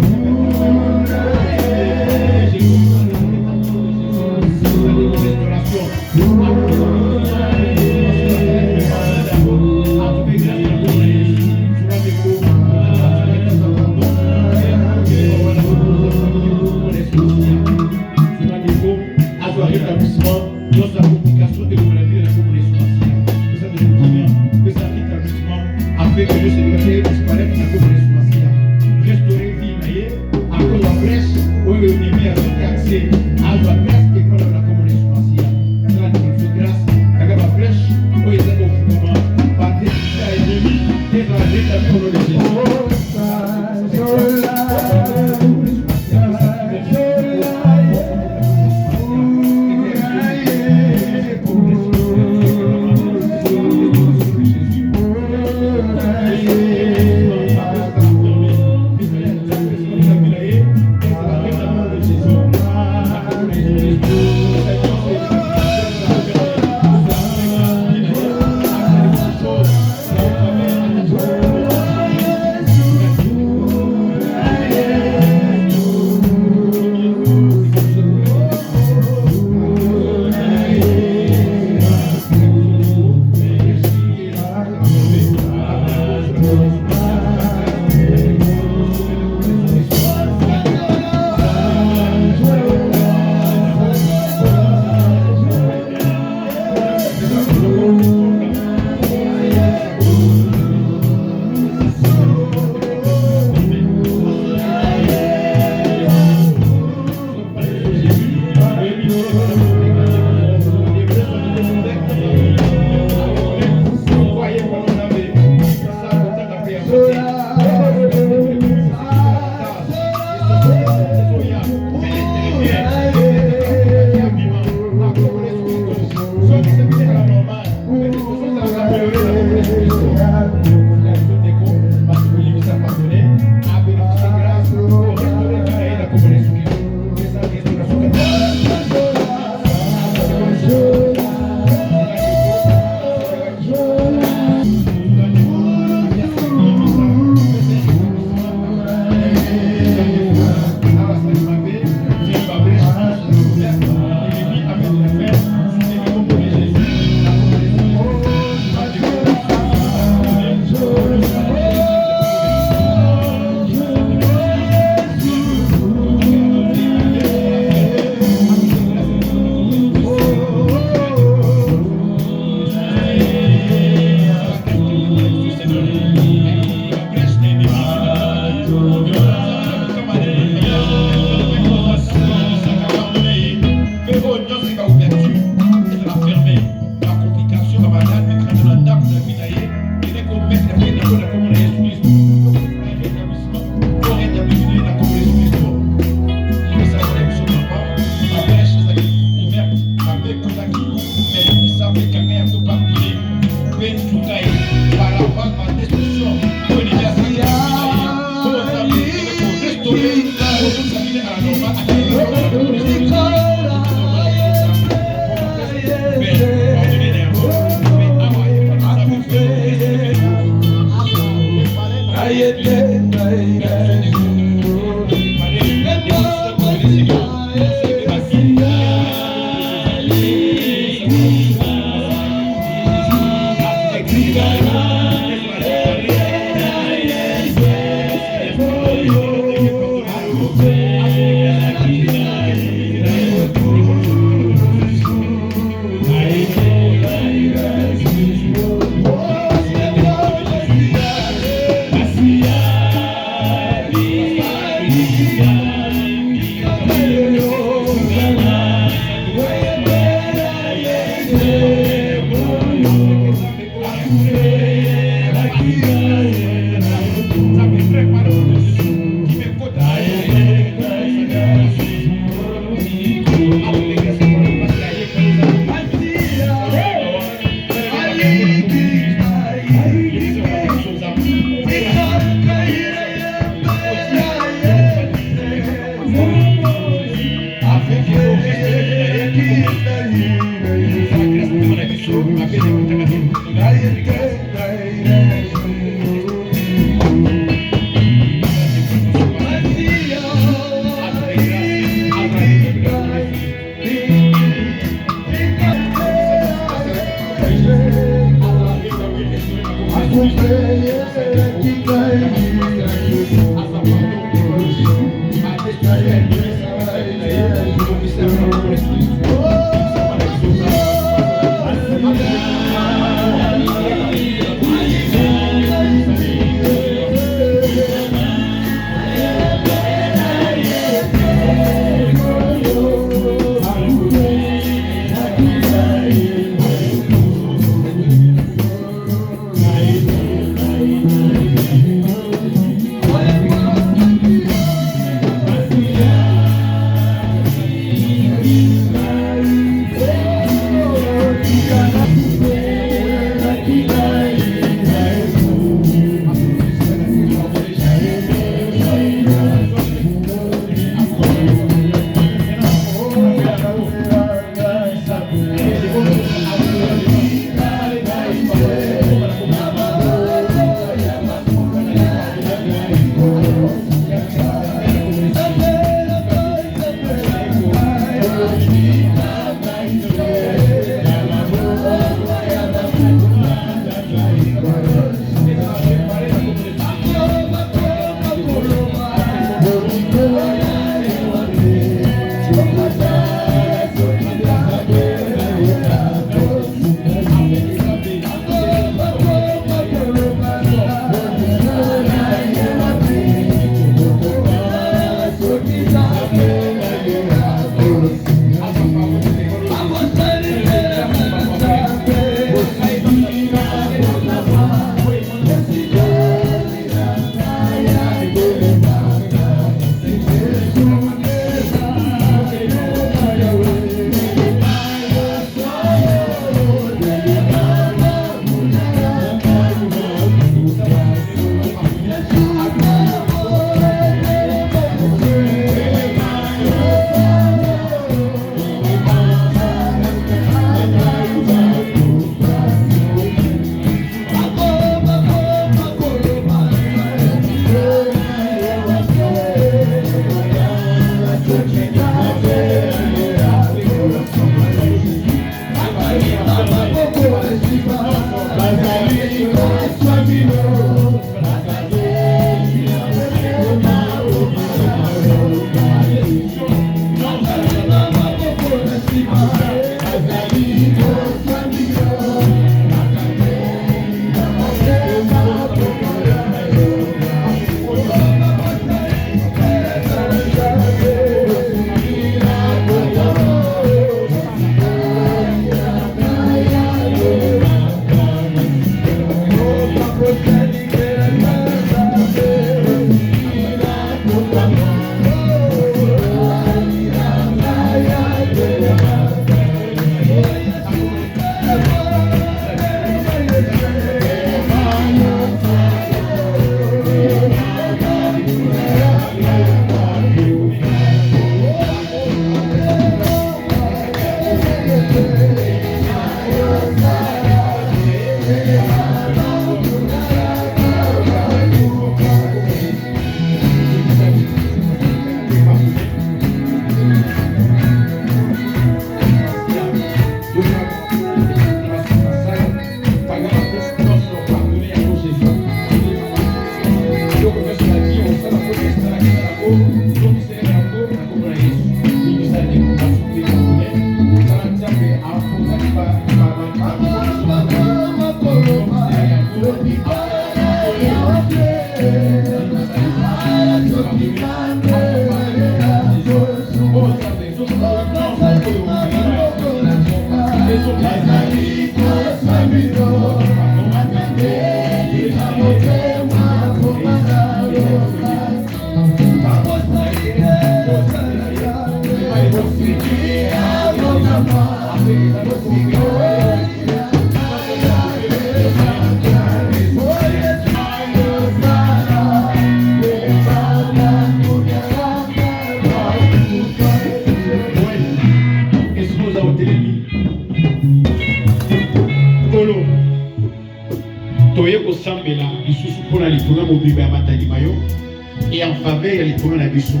et en faveur de l'Étoile de Bissou.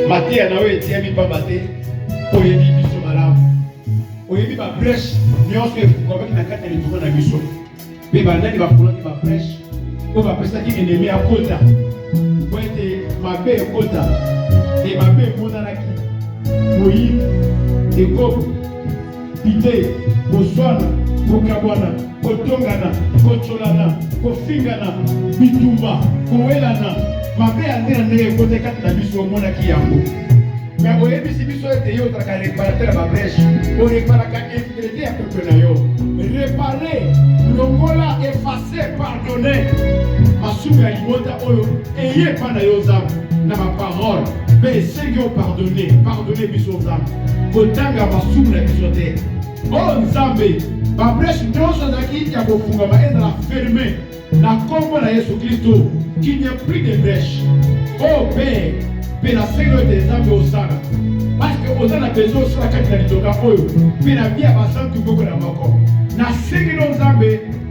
Maté à Nawe et Tiami Pamate, Oyebi Bissou Malam. Oyebi ma brèche, Nyonske, comme la carte de l'Étoile de Bissou. Mais bandani va prendre ma prêche. On va penser qu'il est ennemi à Kota. Pour être ma paix à Kota. Et ma paix mon anaki. Oui. Et comme Pité, Boswana, Bokabwana, Kotongana, Kocholana, Kofingana, Bitumba, Koelana. Ma paix a été en train de faire la mission au monde qui a beau. Mais vous avez vu si vous êtes réparateur à ma brèche, vous réparez à peu réparer, l'ongola, effacer, pardonner. Ma souga yimota oyo, ayez pas na ma parole. Mais c'est que vous pardonnez, pardonnez bisozam. Kotanga ma souga bisote. Oh Nzambe, ma brèche nyonso zaki ya kofunga ma être la fermer. Na kombo na Yesu Kristo, qu'il n'y a plus de brèche. Oh Père, mais la Seigneur des âmes au Sana. Parce que aux âmes a besoin de la carte de l'Itoka Oyo. Mais la vie a besoin de beaucoup de mako. La Seigneur des âmes,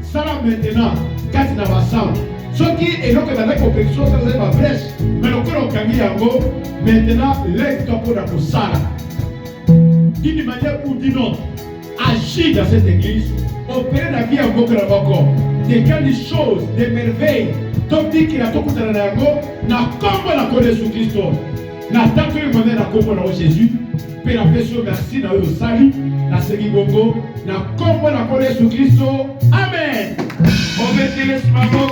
ça là maintenant, quand il a besoin. Ce qui est donc dans la compétition, ça c'est ma brèche. Mais le corps au Kami Yango, maintenant, lève-toi pour la Sana. D'une manière ou d'une autre, agis dans cette église, opérer la vie à beaucoup de mako. Des grandes choses, des merveilles. Donc dit qu'il a tout coûté dans la go, n'a comme la connaît sous Christ. N'a tant que le monde n'a comme la Jésus. Puis la personne merci dans le salut, la série bongo, n'a comme la connaît sous Christ. Amen. On met les mamans,